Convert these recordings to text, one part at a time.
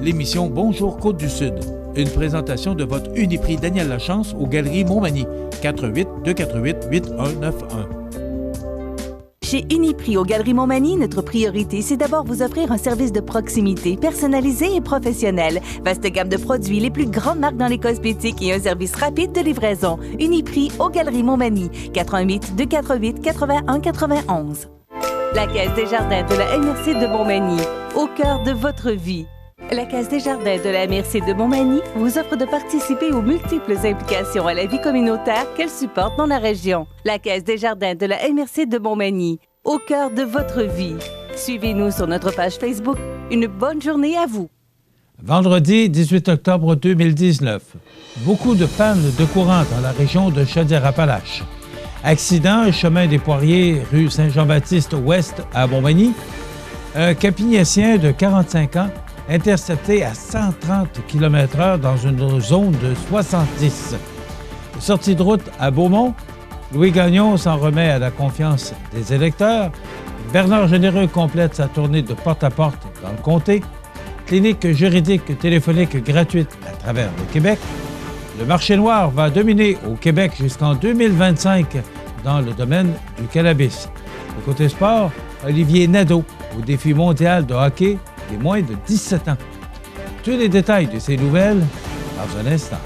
l'émission Bonjour Côte-du-Sud. Une présentation de votre Uniprix Daniel Lachance aux Galeries Montmagny. 418-248-8191. Chez Uniprix aux Galeries Montmagny, notre priorité, c'est d'abord vous offrir un service de proximité, personnalisé et professionnel. Vaste gamme de produits, les plus grandes marques dans les cosmétiques et un service rapide de livraison. Uniprix aux Galeries Montmagny. 418-248-8191. La Caisse des Jardins de la MRC de Montmagny, au cœur de votre vie. La Caisse des Jardins de la MRC de Montmagny vous offre de participer aux multiples implications à la vie communautaire qu'elle supporte dans la région. La Caisse des Jardins de la MRC de Montmagny, au cœur de votre vie. Suivez-nous sur notre page Facebook. Une bonne journée à vous. Vendredi 18 octobre 2019. Beaucoup de pannes de courant dans la région de Chaudière-Appalaches. Accident, chemin des Poiriers, rue Saint-Jean-Baptiste-Ouest à Montmagny. Un capiniécien de 45 ans intercepté à 130 km/h dans une zone de 70. Sortie de route à Beaumont. Louis Gagnon s'en remet à la confiance des électeurs. Bernard Généreux complète sa tournée de porte-à-porte dans le comté. Clinique juridique téléphonique gratuite à travers le Québec. Le marché noir va dominer au Québec jusqu'en 2025 dans le domaine du cannabis. Du côté sport, Olivier Nadeau au défi mondial de hockey des moins de 17 ans. Tous les détails de ces nouvelles dans un instant.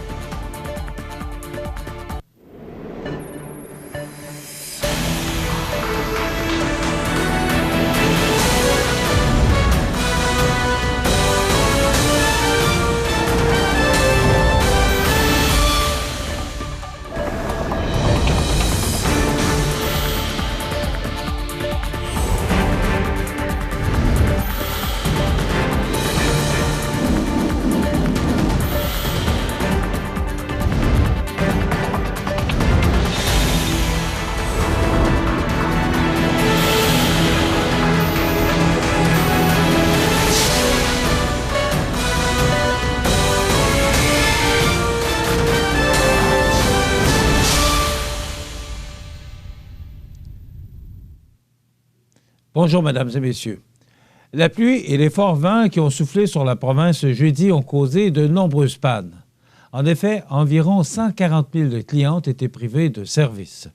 Bonjour, mesdames et messieurs. La pluie et les forts vents qui ont soufflé sur la province jeudi ont causé de nombreuses pannes. En effet, environ 140 000 clients ont été privés de services.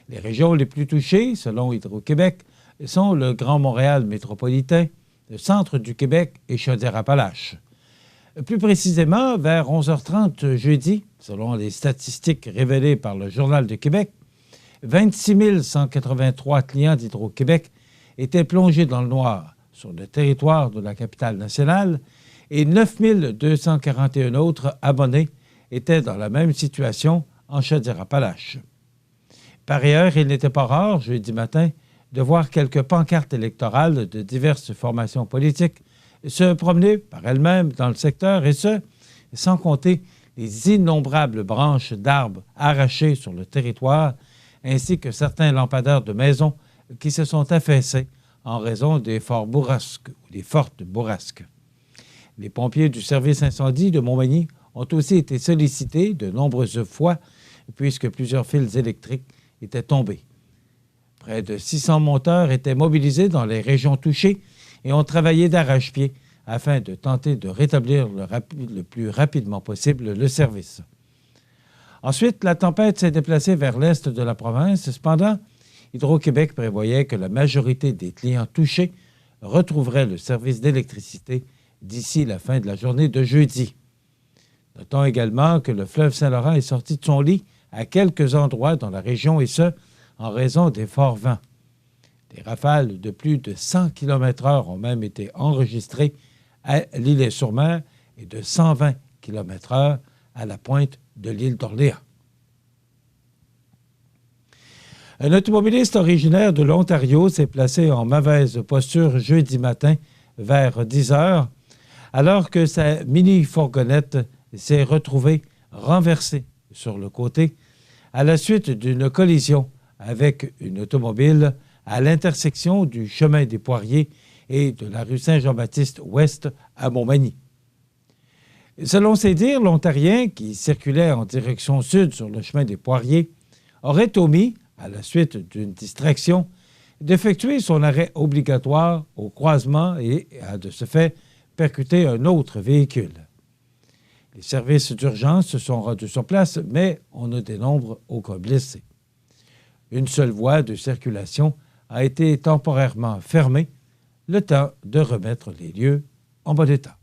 Les régions les plus touchées, selon Hydro-Québec, sont le Grand Montréal métropolitain, le centre du Québec et Chaudière-Appalaches. Plus précisément, vers 11h30 jeudi, selon les statistiques révélées par le Journal de Québec, 26 183 clients d'Hydro-Québec étaient plongés dans le noir sur le territoire de la capitale nationale et 9 241 autres abonnés étaient dans la même situation en Chaudière-Appalaches. Par ailleurs, il n'était pas rare, jeudi matin, de voir quelques pancartes électorales de diverses formations politiques se promener par elles-mêmes dans le secteur, et ce, sans compter les innombrables branches d'arbres arrachées sur le territoire, ainsi que certains lampadaires de maisons qui se sont affaissés en raison des fortes bourrasques. Les pompiers du service incendie de Montmagny ont aussi été sollicités de nombreuses fois puisque plusieurs fils électriques étaient tombés. Près de 600 monteurs étaient mobilisés dans les régions touchées et ont travaillé d'arrache-pied afin de tenter de rétablir le plus rapidement possible le service. Ensuite, la tempête s'est déplacée vers l'est de la province. Cependant, Hydro-Québec prévoyait que la majorité des clients touchés retrouveraient le service d'électricité d'ici la fin de la journée de jeudi. Notons également que le fleuve Saint-Laurent est sorti de son lit à quelques endroits dans la région, et ce, en raison des forts vents. Des rafales de plus de 100 km/h ont même été enregistrées à l'Île-sur-Mer et de 120 km/h à la pointe de l'île d'Orléans. Un automobiliste originaire de l'Ontario s'est placé en mauvaise posture jeudi matin vers 10 heures, alors que sa mini-fourgonnette s'est retrouvée renversée sur le côté à la suite d'une collision avec une automobile à l'intersection du chemin des Poiriers et de la rue Saint-Jean-Baptiste-Ouest à Montmagny. Selon ses dires, l'Ontarien, qui circulait en direction sud sur le chemin des Poiriers, aurait omis, à la suite d'une distraction, d'effectuer son arrêt obligatoire au croisement et a de ce fait percuté un autre véhicule. Les services d'urgence se sont rendus sur place, mais on ne dénombre aucun blessé. Une seule voie de circulation a été temporairement fermée, le temps de remettre les lieux en bon état.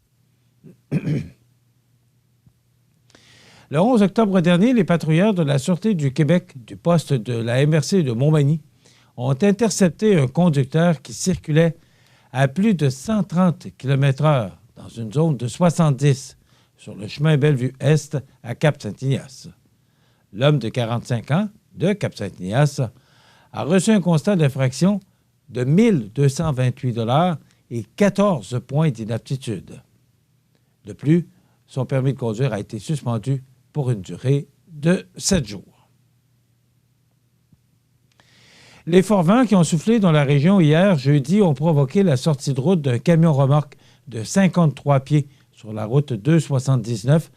Le 11 octobre dernier, les patrouilleurs de la Sûreté du Québec du poste de la MRC de Montmagny ont intercepté un conducteur qui circulait à plus de 130 km/h dans une zone de 70 sur le chemin Bellevue-Est à Cap-Saint-Ignace. L'homme de 45 ans, de Cap-Saint-Ignace, a reçu un constat d'infraction de 1 228 $ et 14 points d'inaptitude. De plus, son permis de conduire a été suspendu pour une durée de 7 jours. Les forts vents qui ont soufflé dans la région hier, jeudi, ont provoqué la sortie de route d'un camion-remorque de 53 pieds sur la route 279,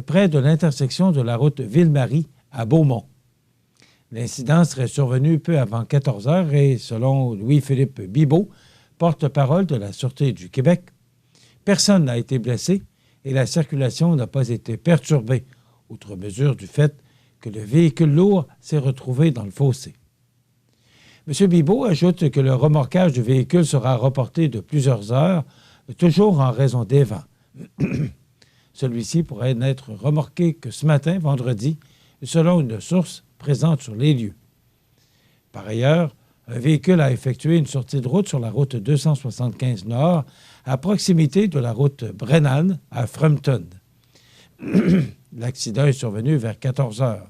près de l'intersection de la route Ville-Marie à Beaumont. L'incident serait survenu peu avant 14 heures et, selon Louis-Philippe Bibeau, porte-parole de la Sûreté du Québec, personne n'a été blessé et la circulation n'a pas été perturbée, outre mesure du fait que le véhicule lourd s'est retrouvé dans le fossé. M. Bibeau ajoute que le remorquage du véhicule sera reporté de plusieurs heures, toujours en raison des vents. Celui-ci pourrait n'être remorqué que ce matin, vendredi, selon une source présente sur les lieux. Par ailleurs, un véhicule a effectué une sortie de route sur la route 275 Nord à proximité de la route Brennan à Frampton. L'accident est survenu vers 14 heures.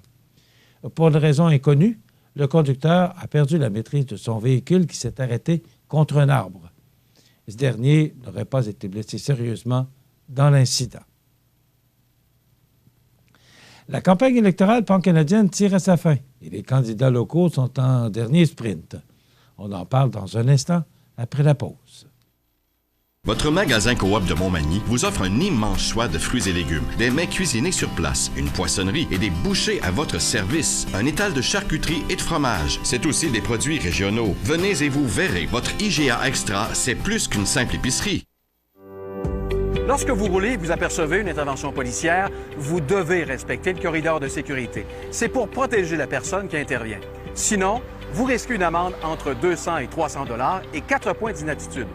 Pour une raison inconnue, le conducteur a perdu la maîtrise de son véhicule qui s'est arrêté contre un arbre. Ce dernier n'aurait pas été blessé sérieusement dans l'incident. La campagne électorale pan-canadienne tire à sa fin et les candidats locaux sont en dernier sprint. On en parle dans un instant après la pause. Votre magasin Coop de Montmagny vous offre un immense choix de fruits et légumes, des mets cuisinés sur place, une poissonnerie et des bouchers à votre service, un étal de charcuterie et de fromage. C'est aussi des produits régionaux. Venez et vous verrez, votre IGA Extra, c'est plus qu'une simple épicerie. Lorsque vous roulez et vous apercevez une intervention policière, vous devez respecter le corridor de sécurité. C'est pour protéger la personne qui intervient. Sinon, vous risquez une amende entre 200 et 300 $ et 4 points d'inaptitude.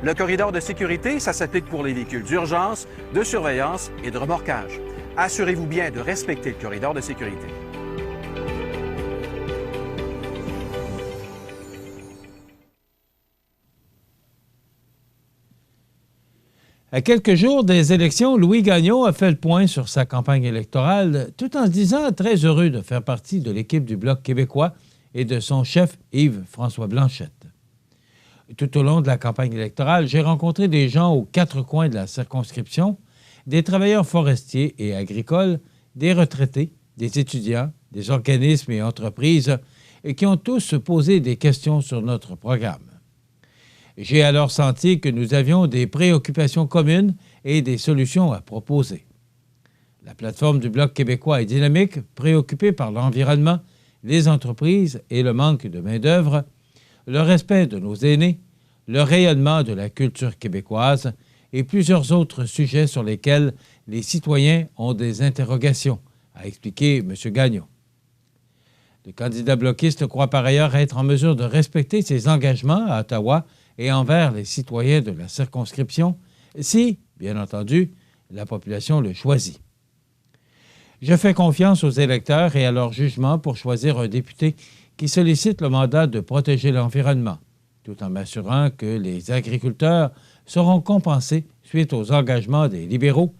Le corridor de sécurité, ça s'applique pour les véhicules d'urgence, de surveillance et de remorquage. Assurez-vous bien de respecter le corridor de sécurité. À quelques jours des élections, Louis Gagnon a fait le point sur sa campagne électorale, tout en se disant très heureux de faire partie de l'équipe du Bloc québécois et de son chef Yves-François Blanchette. Tout au long de la campagne électorale, j'ai rencontré des gens aux quatre coins de la circonscription, des travailleurs forestiers et agricoles, des retraités, des étudiants, des organismes et entreprises, qui ont tous posé des questions sur notre programme. J'ai alors senti que nous avions des préoccupations communes et des solutions à proposer. La plateforme du Bloc québécois est dynamique, préoccupée par l'environnement, les entreprises et le manque de main-d'œuvre, le respect de nos aînés, le rayonnement de la culture québécoise et plusieurs autres sujets sur lesquels les citoyens ont des interrogations, a expliqué M. Gagnon. Le candidat bloquiste croit par ailleurs être en mesure de respecter ses engagements à Ottawa et envers les citoyens de la circonscription si, bien entendu, la population le choisit. Je fais confiance aux électeurs et à leur jugement pour choisir un député qui sollicite le mandat de protéger l'environnement, tout en m'assurant que les agriculteurs seront compensés suite aux engagements des libéraux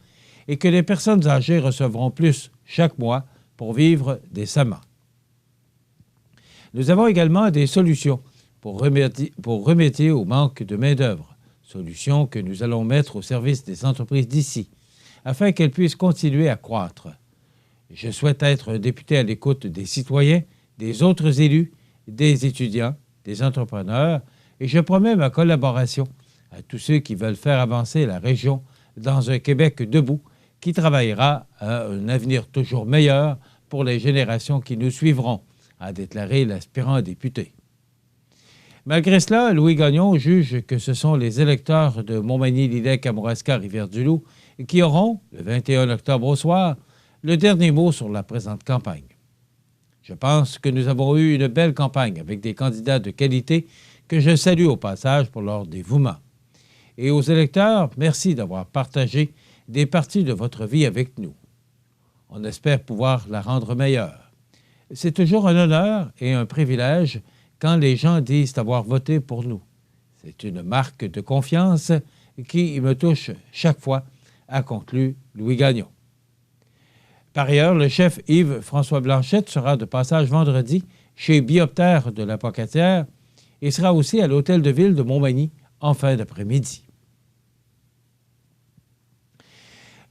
et que les personnes âgées recevront plus chaque mois pour vivre décemment. Nous avons également des solutions pour remédier au manque de main-d'œuvre, solutions que nous allons mettre au service des entreprises d'ici, afin qu'elles puissent continuer à croître. Je souhaite être un député à l'écoute des citoyens, des autres élus, des étudiants, des entrepreneurs, et je promets ma collaboration à tous ceux qui veulent faire avancer la région dans un Québec debout qui travaillera à un avenir toujours meilleur pour les générations qui nous suivront, a déclaré l'aspirant député. Malgré cela, Louis Gagnon juge que ce sont les électeurs de Montmagny, Lilley, Kamouraska, Rivière-du-Loup qui auront, le 21 octobre au soir, le dernier mot sur la présente campagne. Je pense que nous avons eu une belle campagne avec des candidats de qualité que je salue au passage pour leur dévouement. Et aux électeurs, merci d'avoir partagé des parties de votre vie avec nous. On espère pouvoir la rendre meilleure. C'est toujours un honneur et un privilège quand les gens disent avoir voté pour nous. C'est une marque de confiance qui me touche chaque fois, a conclu Louis Gagnon. Par ailleurs, le chef Yves-François Blanchette sera de passage vendredi chez Bioptère de la Pocatière et sera aussi à l'Hôtel de Ville de Montmagny en fin d'après-midi.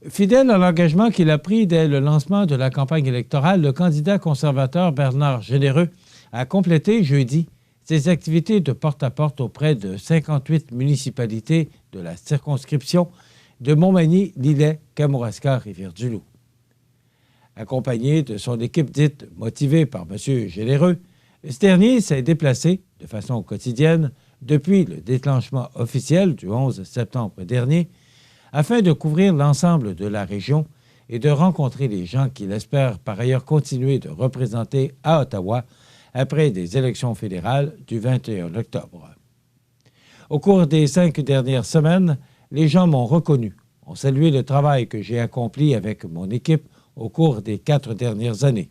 Fidèle à l'engagement qu'il a pris dès le lancement de la campagne électorale, le candidat conservateur Bernard Généreux a complété jeudi ses activités de porte-à-porte auprès de 58 municipalités de la circonscription de Montmagny, Lilley, Kamouraska, Rivière-du-Loup. Accompagné de son équipe dite motivée par M. Généreux, ce dernier s'est déplacé de façon quotidienne depuis le déclenchement officiel du 11 septembre dernier afin de couvrir l'ensemble de la région et de rencontrer les gens qu'il espère par ailleurs continuer de représenter à Ottawa après des élections fédérales du 21 octobre. Au cours des 5 dernières semaines, les gens m'ont reconnu, ont salué le travail que j'ai accompli avec mon équipe au cours des 4 dernières années.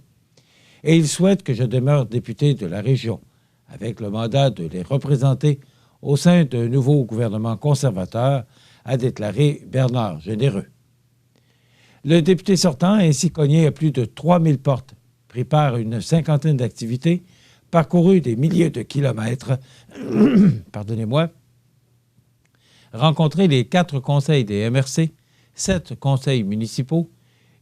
Et ils souhaitent que je demeure député de la région, avec le mandat de les représenter au sein d'un nouveau gouvernement conservateur, a déclaré Bernard Généreux. Le député sortant a ainsi cogné à plus de 3000 portes, pris part à une cinquantaine d'activités, parcouru des milliers de kilomètres, rencontré les 4 conseils des MRC, 7 conseils municipaux,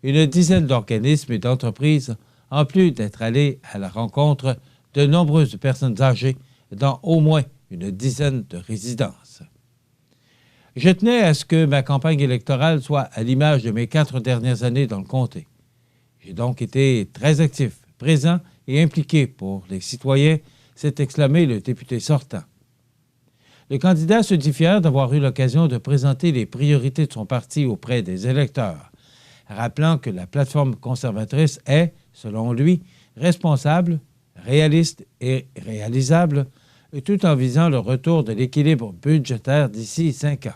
une dizaine d'organismes et d'entreprises, en plus d'être allé à la rencontre de nombreuses personnes âgées dans au moins une dizaine de résidences. Je tenais à ce que ma campagne électorale soit à l'image de mes 4 dernières années dans le comté. J'ai donc été très actif, présent et impliqué pour les citoyens, s'est exclamé le député sortant. Le candidat se dit fier d'avoir eu l'occasion de présenter les priorités de son parti auprès des électeurs, rappelant que la plateforme conservatrice est, selon lui, responsable, réaliste et réalisable, tout en visant le retour de l'équilibre budgétaire d'ici 5 ans.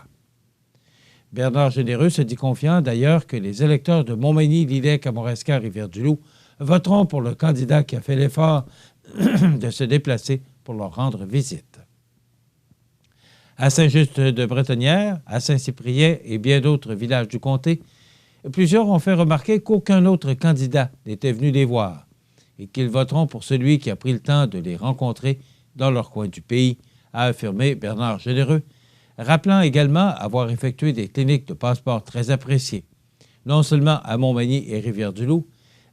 Bernard Généreux se dit confiant d'ailleurs que les électeurs de Montmagny, Lilley, Kamouraska, Rivière-du-Loup voteront pour le candidat qui a fait l'effort de se déplacer pour leur rendre visite. À Saint-Just-de-Bretonnière, à Saint-Cyprien et bien d'autres villages du comté, plusieurs ont fait remarquer qu'aucun autre candidat n'était venu les voir et qu'ils voteront pour celui qui a pris le temps de les rencontrer dans leur coin du pays, a affirmé Bernard Généreux, rappelant également avoir effectué des cliniques de passeport très appréciées, non seulement à Montmagny et Rivière-du-Loup,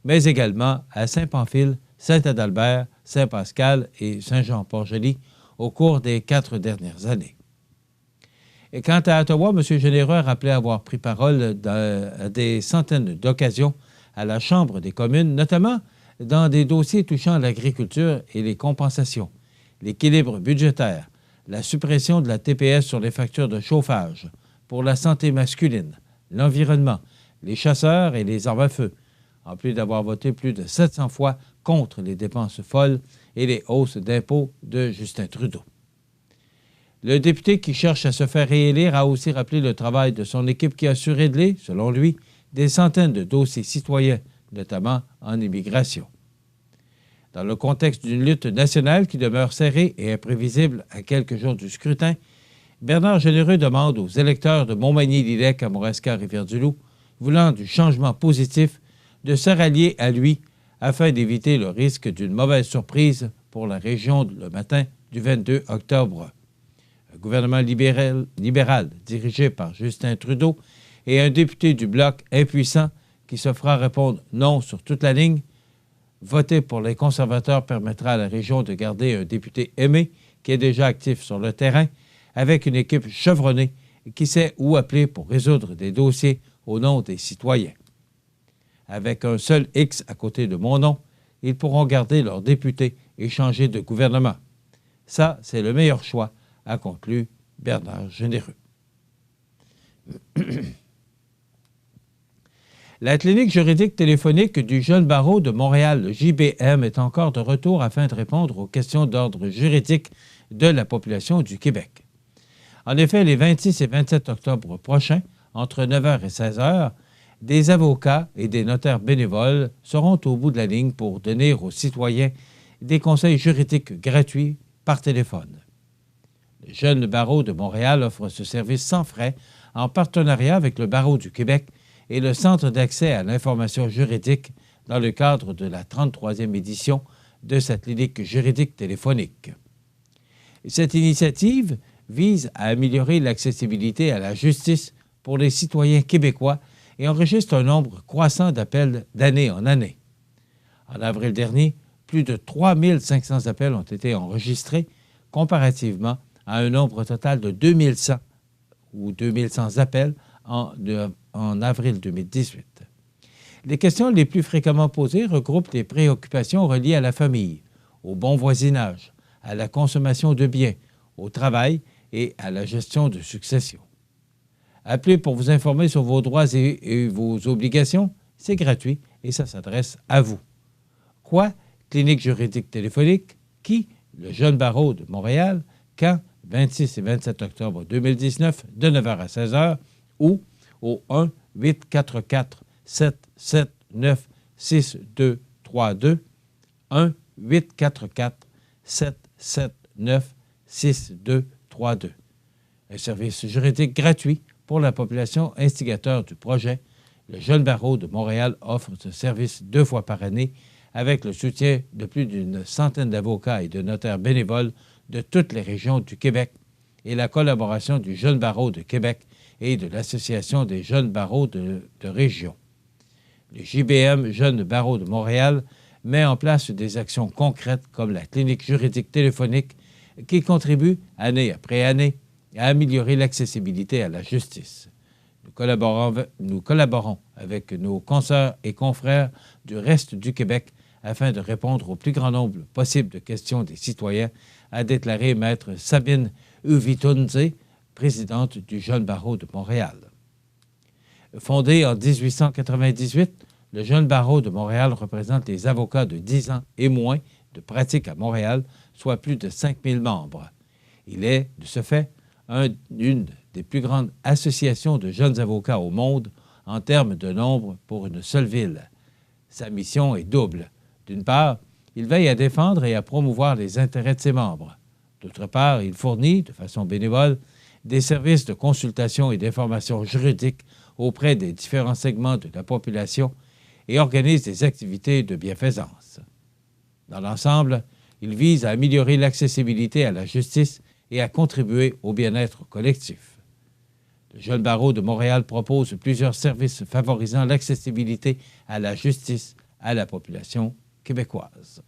mais également à Saint-Pamphile, Saint-Adalbert, Saint-Pascal et Saint-Jean-Port-Joli au cours des 4 dernières années. Et quant à Ottawa, M. Généreux a rappelé avoir pris parole à des centaines d'occasions à la Chambre des communes, notamment dans des dossiers touchant l'agriculture et les compensations, l'équilibre budgétaire, la suppression de la TPS sur les factures de chauffage, pour la santé masculine, l'environnement, les chasseurs et les armes à feu, en plus d'avoir voté plus de 700 fois contre les dépenses folles et les hausses d'impôts de Justin Trudeau. Le député qui cherche à se faire réélire a aussi rappelé le travail de son équipe qui a su régler, selon lui, des centaines de dossiers citoyens, notamment en immigration. Dans le contexte d'une lutte nationale qui demeure serrée et imprévisible à quelques jours du scrutin, Bernard Généreux demande aux électeurs de Montmagny, Lilley, Kamouraska, Rivière-du-Loup, voulant du changement positif, de se rallier à lui afin d'éviter le risque d'une mauvaise surprise pour la région le matin du 22 octobre. Un gouvernement libéral dirigé par Justin Trudeau et un député du Bloc impuissant qui se fera répondre non sur toute la ligne. Voter pour les conservateurs permettra à la région de garder un député aimé qui est déjà actif sur le terrain avec une équipe chevronnée qui sait où appeler pour résoudre des dossiers au nom des citoyens. Avec un seul X à côté de mon nom, ils pourront garder leur député et changer de gouvernement. Ça, c'est le meilleur choix, a conclu Bernard Généreux. La clinique juridique téléphonique du jeune barreau de Montréal, le JBM, est encore de retour afin de répondre aux questions d'ordre juridique de la population du Québec. En effet, les 26 et 27 octobre prochains, entre 9h et 16h, des avocats et des notaires bénévoles seront au bout de la ligne pour donner aux citoyens des conseils juridiques gratuits par téléphone. Le jeune barreau de Montréal offre ce service sans frais en partenariat avec le barreau du Québec et le Centre d'accès à l'information juridique dans le cadre de la 33e édition de cette clinique juridique téléphonique. Cette initiative vise à améliorer l'accessibilité à la justice pour les citoyens québécois et enregistre un nombre croissant d'appels d'année en année. En avril dernier, plus de 3500 appels ont été enregistrés comparativement à un nombre total de 2100 ou 2100 appels en avril 2018. Les questions les plus fréquemment posées regroupent des préoccupations reliées à la famille, au bon voisinage, à la consommation de biens, au travail et à la gestion de succession. Appelez pour vous informer sur vos droits et vos obligations. C'est gratuit et ça s'adresse à vous. Quoi? Clinique juridique téléphonique. Qui? Le jeune barreau de Montréal. Quand? 26 et 27 octobre 2019, de 9h à 16h. Ou au 1-844-779-6232. 1-844-779-6232. Un service juridique gratuit pour la population instigateur du projet. Le jeune barreau de Montréal offre ce service 2 fois par année avec le soutien de plus d'une centaine d'avocats et de notaires bénévoles de toutes les régions du Québec et la collaboration du jeune barreau de Québec et de l'Association des jeunes barreaux de région. Le JBM Jeunes Barreaux de Montréal met en place des actions concrètes comme la clinique juridique téléphonique qui contribue, année après année, à améliorer l'accessibilité à la justice. Nous collaborons avec nos consoeurs et confrères du reste du Québec afin de répondre au plus grand nombre possible de questions des citoyens, a déclaré Maître Sabine Uvitunze, présidente du Jeune Barreau de Montréal. Fondé en 1898, le Jeune Barreau de Montréal représente les avocats de 10 ans et moins de pratique à Montréal, soit plus de 5000 membres. Il est, de ce fait, une des plus grandes associations de jeunes avocats au monde en termes de nombre pour une seule ville. Sa mission est double. D'une part, il veille à défendre et à promouvoir les intérêts de ses membres. D'autre part, il fournit, de façon bénévole, des services de consultation et d'information juridique auprès des différents segments de la population et organise des activités de bienfaisance. Dans l'ensemble, il vise à améliorer l'accessibilité à la justice et à contribuer au bien-être collectif. Le Jeune Barreau de Montréal propose plusieurs services favorisant l'accessibilité à la justice à la population québécoise.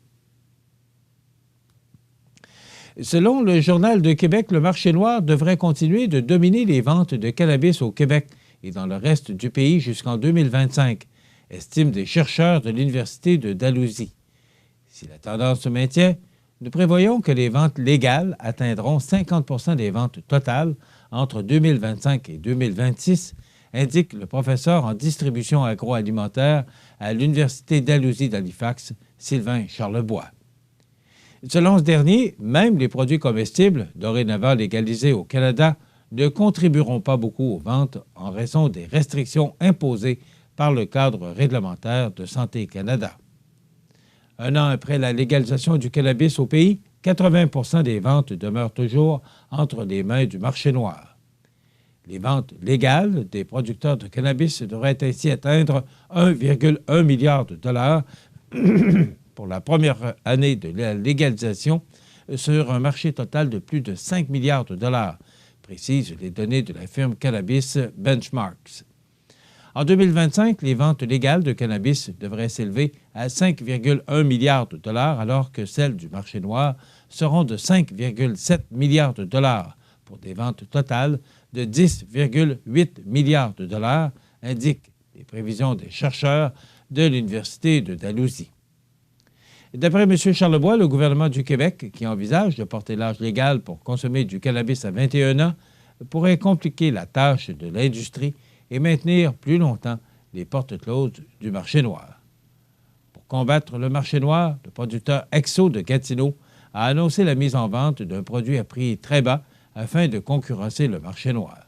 Selon le Journal de Québec, le marché noir devrait continuer de dominer les ventes de cannabis au Québec et dans le reste du pays jusqu'en 2025, estiment des chercheurs de l'Université de Dalhousie. Si la tendance se maintient, nous prévoyons que les ventes légales atteindront 50 des ventes totales entre 2025 et 2026, indique le professeur en distribution agroalimentaire à l'Université Dalhousie d'Halifax, Sylvain Charlebois. Selon ce dernier, même les produits comestibles, dorénavant légalisés au Canada, ne contribueront pas beaucoup aux ventes en raison des restrictions imposées par le cadre réglementaire de Santé Canada. Un an après la légalisation du cannabis au pays, 80 des ventes demeurent toujours entre les mains du marché noir. Les ventes légales des producteurs de cannabis devraient ainsi atteindre 1,1 milliard de dollars pour la première année de la légalisation sur un marché total de plus de 5 milliards de dollars, précisent les données de la firme Cannabis Benchmarks. En 2025, les ventes légales de cannabis devraient s'élever à 5,1 milliards de dollars, alors que celles du marché noir seront de 5,7 milliards de dollars pour des ventes totales de 10,8 milliards de dollars, indiquent les prévisions des chercheurs de l'Université de Dalhousie. D'après M. Charlebois, le gouvernement du Québec, qui envisage de porter l'âge légal pour consommer du cannabis à 21 ans, pourrait compliquer la tâche de l'industrie et maintenir plus longtemps les portes closes du marché noir. Pour combattre le marché noir, le producteur Exo de Gatineau a annoncé la mise en vente d'un produit à prix très bas afin de concurrencer le marché noir.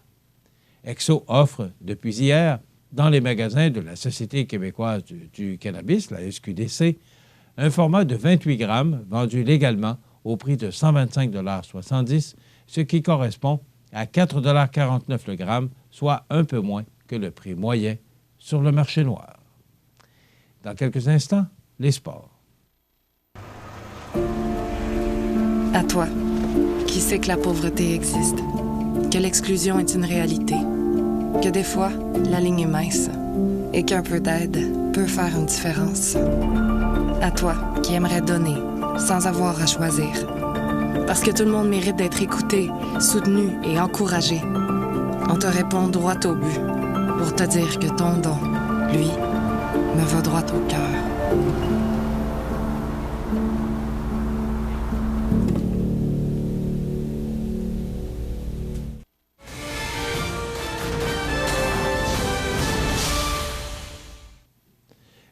Exo offre, depuis hier, dans les magasins de la Société québécoise du cannabis, la SQDC, un format de 28 grammes vendu légalement au prix de 125,70 $, ce qui correspond à 4,49 $ le gramme, soit un peu moins que le prix moyen sur le marché noir. Dans quelques instants, les sports. À toi, qui sait que la pauvreté existe, que l'exclusion est une réalité, que des fois, la ligne est mince et qu'un peu d'aide peut faire une différence. À toi, qui aimerais donner sans avoir à choisir. Parce que tout le monde mérite d'être écouté, soutenu et encouragé. On te répond droit au but pour te dire que ton don, lui, me va droit au cœur.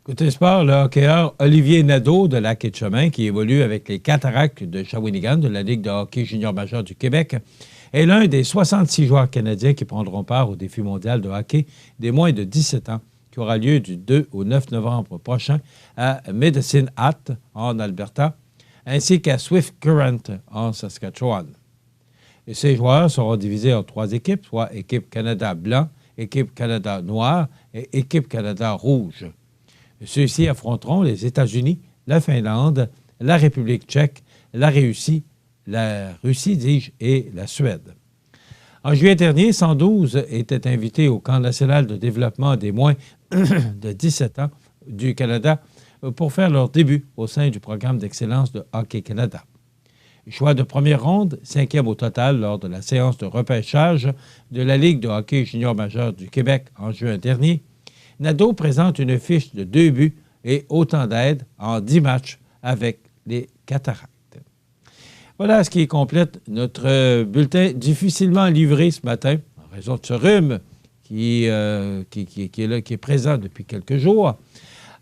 Côté sport, le hockeyeur Olivier Nadeau de Lac-Etchemin, qui évolue avec les Cataractes de Shawinigan de la Ligue de hockey junior majeur du Québec, est l'un des 66 joueurs canadiens qui prendront part au défi mondial de hockey des moins de 17 ans, qui aura lieu du 2 au 9 novembre prochain à Medicine Hat, en Alberta, ainsi qu'à Swift Current, en Saskatchewan. Et ces joueurs seront divisés en 3 équipes, soit équipe Canada blanc, équipe Canada noir et équipe Canada rouge. Ceux-ci affronteront les États-Unis, la Finlande, la République tchèque, la Russie, dis-je, et la Suède. En juillet dernier, 112 étaient invités au camp national de développement des moins de 17 ans du Canada pour faire leur début au sein du programme d'excellence de Hockey Canada. Choix de première ronde, 5e au total lors de la séance de repêchage de la Ligue de hockey junior majeur du Québec en juin dernier, Nadeau présente une fiche de 2 buts et autant d'aides en 10 matchs avec les Cataractes. Voilà ce qui complète notre bulletin difficilement livré ce matin, en raison de ce rhume qui est là, qui est présent depuis quelques jours.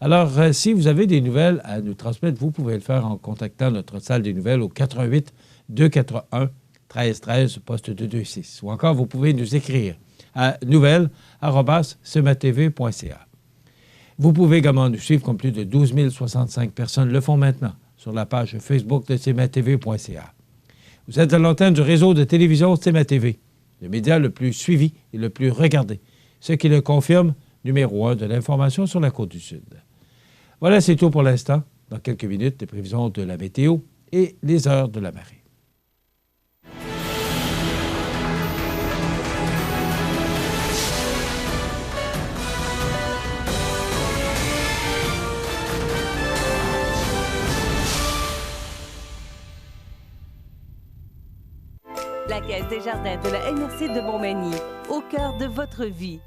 Alors, si vous avez des nouvelles à nous transmettre, vous pouvez le faire en contactant notre salle des nouvelles au 88 241 1313 poste 226. Ou encore, vous pouvez nous écrire à nouvelles@cmatv.ca. Vous pouvez également nous suivre comme plus de 12 065 personnes le font maintenant sur la page Facebook de cmatv.ca. Vous êtes à l'antenne du réseau de télévision CMA-TV, le média le plus suivi et le plus regardé, ce qui le confirme, numéro 1 de l'information sur la Côte-du-Sud. Voilà, c'est tout pour l'instant. Dans quelques minutes, les prévisions de la météo et les heures de la marée. La Caisse des jardins de la MRC de Montmagny, au cœur de votre vie.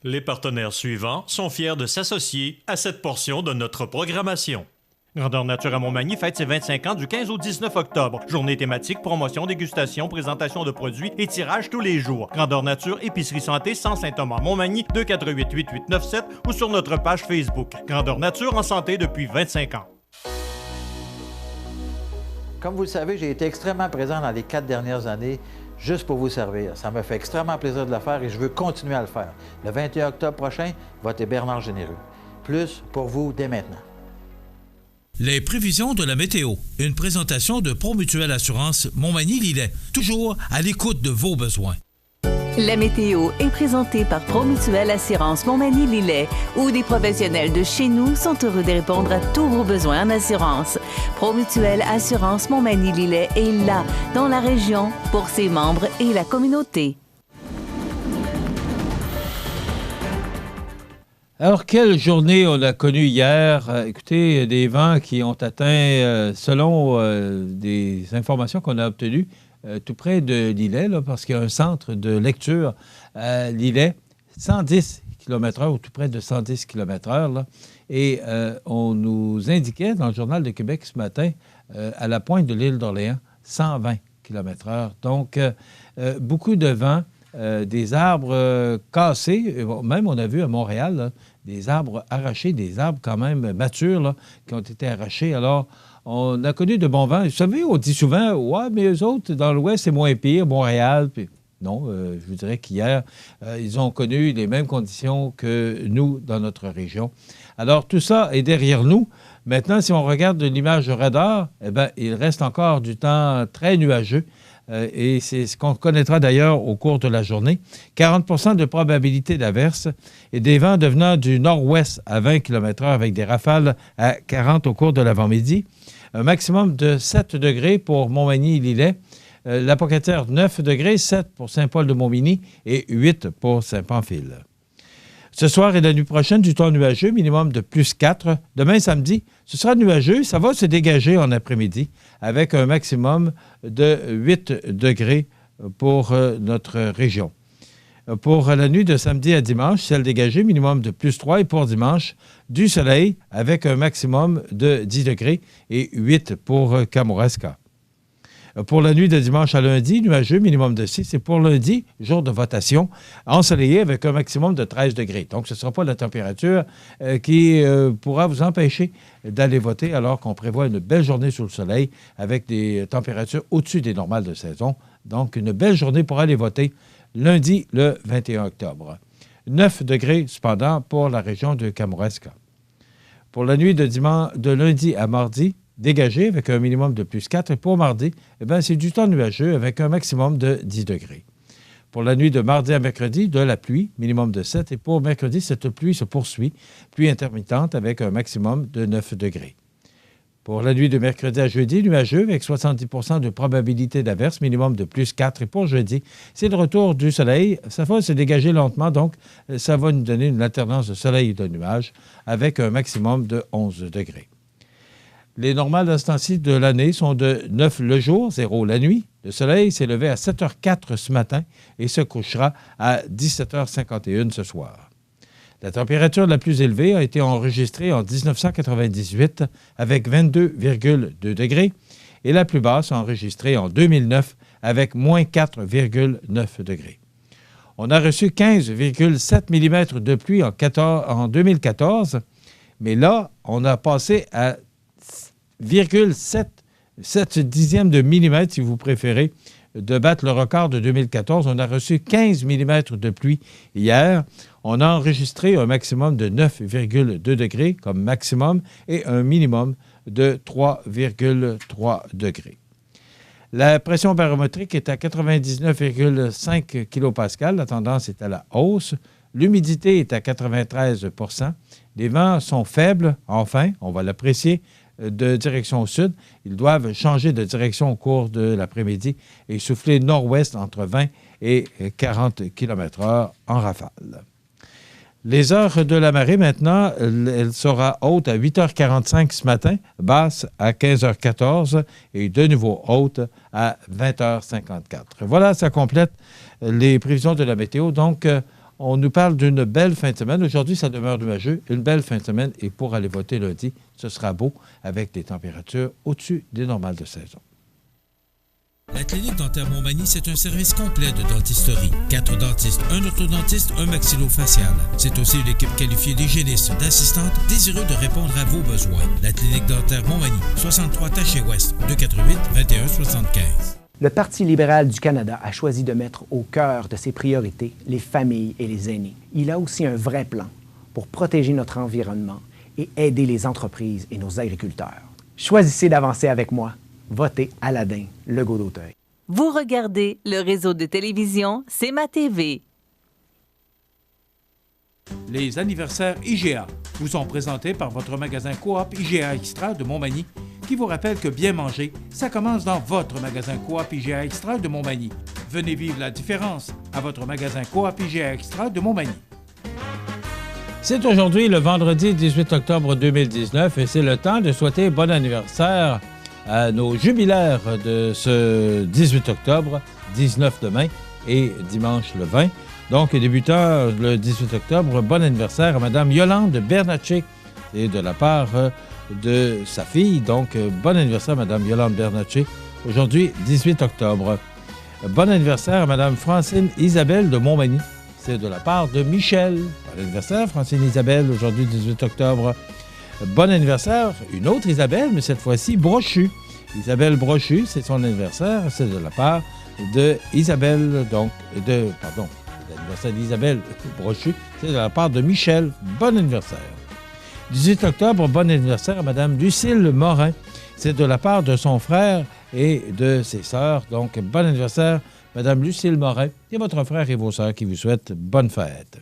Les partenaires suivants sont fiers de s'associer à cette portion de notre programmation. Grandeur Nature à Montmagny fête ses 25 ans du 15 au 19 octobre. Journée thématique, promotion, dégustation, présentation de produits et tirage tous les jours. Grandeur Nature, épicerie santé sans symptômes à Montmagny, 248-8897 ou sur notre page Facebook. Grandeur Nature en santé depuis 25 ans. Comme vous le savez, j'ai été extrêmement présent dans les 4 dernières années juste pour vous servir. Ça me fait extrêmement plaisir de le faire et je veux continuer à le faire. Le 21 octobre prochain, votez Bernard Généreux. Plus pour vous dès maintenant. Les prévisions de la météo. Une présentation de Promutuelle Assurance Montmagny-Lillet. Toujours à l'écoute de vos besoins. La météo est présentée par Promutuelle Assurance Montmagny-Lillet, où des professionnels de chez nous sont heureux de répondre à tous vos besoins en assurance. Promutuelle Assurance Montmagny-Lillet est là, dans la région, pour ses membres et la communauté. Alors, quelle journée on a connue hier? Écoutez, des vents qui ont atteint, selon des informations qu'on a obtenues, tout près de Lillet, là, parce qu'il y a un centre de lecture à Lillet, 110 km/h ou tout près de 110 km/h. Là. Et on nous indiquait dans le Journal de Québec ce matin, à la pointe de l'île d'Orléans, 120 km/h. Donc, beaucoup de vent, des arbres cassés. Même, on a vu à Montréal, là, des arbres arrachés, des arbres quand même matures là, qui ont été arrachés. Alors, on a connu de bons vents. Vous savez, on dit souvent, « Ouais, mais eux autres, dans l'Ouest, c'est moins pire, Montréal. » Puis, non, je vous dirais qu'hier, ils ont connu les mêmes conditions que nous dans notre région. Alors, tout ça est derrière nous. Maintenant, si on regarde l'image radar, eh bien, il reste encore du temps très nuageux. Et c'est ce qu'on connaîtra d'ailleurs au cours de la journée. 40 de probabilité d'averse et des vents devenant du nord-ouest à 20 km/h avec des rafales à 40 au cours de l'avant-midi. Un maximum de 7 degrés pour Montmagny-Lillet. La Pocatière, 9 degrés, 7 pour Saint-Paul-de-Montmagny et 8 pour Saint-Pamphile. Ce soir et la nuit prochaine, du temps nuageux, minimum de plus 4. Demain, samedi, ce sera nuageux. Ça va se dégager en après-midi avec un maximum de 8 degrés pour notre région. Pour la nuit de samedi à dimanche, ciel dégagé, minimum de plus 3. Et pour dimanche, du soleil avec un maximum de 10 degrés et 8 pour Kamouraska. Pour la nuit de dimanche à lundi, nuageux, minimum de 6. Et pour lundi, jour de votation, ensoleillé avec un maximum de 13 degrés. Donc, ce ne sera pas la température qui pourra vous empêcher d'aller voter alors qu'on prévoit une belle journée sous le soleil avec des températures au-dessus des normales de saison. Donc, une belle journée pour aller voter lundi, le 21 octobre. 9 degrés, cependant, pour la région de Kamouraska. Pour la nuit de lundi à mardi, dégagé avec un minimum de plus 4. Et pour mardi, eh bien, c'est du temps nuageux avec un maximum de 10 degrés. Pour la nuit de mardi à mercredi, de la pluie, minimum de 7. Et pour mercredi, cette pluie se poursuit, pluie intermittente avec un maximum de 9 degrés. Pour la nuit de mercredi à jeudi, nuageux avec 70 de probabilité d'averse, minimum de plus 4. Et pour jeudi, c'est le retour du soleil. Ça va se dégager lentement, donc ça va nous donner une alternance de soleil et de nuages avec un maximum de 11 degrés. Les normales de ce temps-ci de l'année sont de 9 le jour, 0 la nuit. Le soleil s'est levé à 7h04 ce matin et se couchera à 17h51 ce soir. La température la plus élevée a été enregistrée en 1998 avec 22,2 degrés et la plus basse enregistrée en 2009 avec moins 4,9 degrés. On a reçu 15,7 mm de pluie en 2014, mais là, on a passé à 0,7 dixième de millimètre, si vous préférez, de battre le record de 2014. On a reçu 15 mm de pluie hier. On a enregistré un maximum de 9,2 degrés comme maximum et un minimum de 3,3 degrés. La pression barométrique est à 99,5 kPa. La tendance est à la hausse. L'humidité est à 93 %. Les vents sont faibles, enfin, on va l'apprécier, de direction au sud. Ils doivent changer de direction au cours de l'après-midi et souffler nord-ouest entre 20 et 40 km/h en rafale. Les heures de la marée, maintenant, elle sera haute à 8h45 ce matin, basse à 15h14 et de nouveau haute à 20h54. Voilà, ça complète les prévisions de la météo. Donc, on nous parle d'une belle fin de semaine. Aujourd'hui, ça demeure nuageux. Une belle fin de semaine. Et pour aller voter lundi, ce sera beau avec des températures au-dessus des normales de saison. La Clinique Dentaire Montmagny, c'est un service complet de dentisterie. 4 dentistes, un orthodontiste, un maxillofacial. C'est aussi une équipe qualifiée d'hygiénistes, d'assistantes, désireux de répondre à vos besoins. La Clinique Dentaire Montmagny, 63 Taché-Ouest, 248-2175. Le Parti libéral du Canada a choisi de mettre au cœur de ses priorités les familles et les aînés. Il a aussi un vrai plan pour protéger notre environnement et aider les entreprises et nos agriculteurs. Choisissez d'avancer avec moi. Votez Aladin Legault-D'Auteuil. Vous regardez le réseau de télévision C'est ma TV. Les anniversaires IGA vous sont présentés par votre magasin Coop IGA Extra de Montmagny, qui vous rappelle que bien manger, ça commence dans votre magasin Coop IGA Extra de Montmagny. Venez vivre la différence à votre magasin Coop IGA Extra de Montmagny. C'est aujourd'hui le vendredi 18 octobre 2019 et c'est le temps de souhaiter bon anniversaire à nos jubilaires de ce 18 octobre, 19 demain et dimanche le 20. Donc, débutant le 18 octobre, bon anniversaire à Mme Yolande Bernatchez. C'est de la part de sa fille. Donc, bon anniversaire à Mme Yolande Bernatchez. Aujourd'hui, 18 octobre. Bon anniversaire à Mme Francine Isabelle de Montmagny. C'est de la part de Michel. Bon anniversaire, Francine Isabelle, aujourd'hui, 18 octobre. Bon anniversaire, une autre Isabelle, mais cette fois-ci, Brochu. Isabelle Brochu, c'est son anniversaire. C'est de la part de Isabelle, l'anniversaire d'Isabelle Brochu. C'est de la part de Michel. Bon anniversaire. 18 octobre, bon anniversaire à Mme Lucille Morin. C'est de la part de son frère et de ses sœurs. Donc, bon anniversaire, Mme Lucille Morin et votre frère et vos sœurs qui vous souhaitent bonne fête.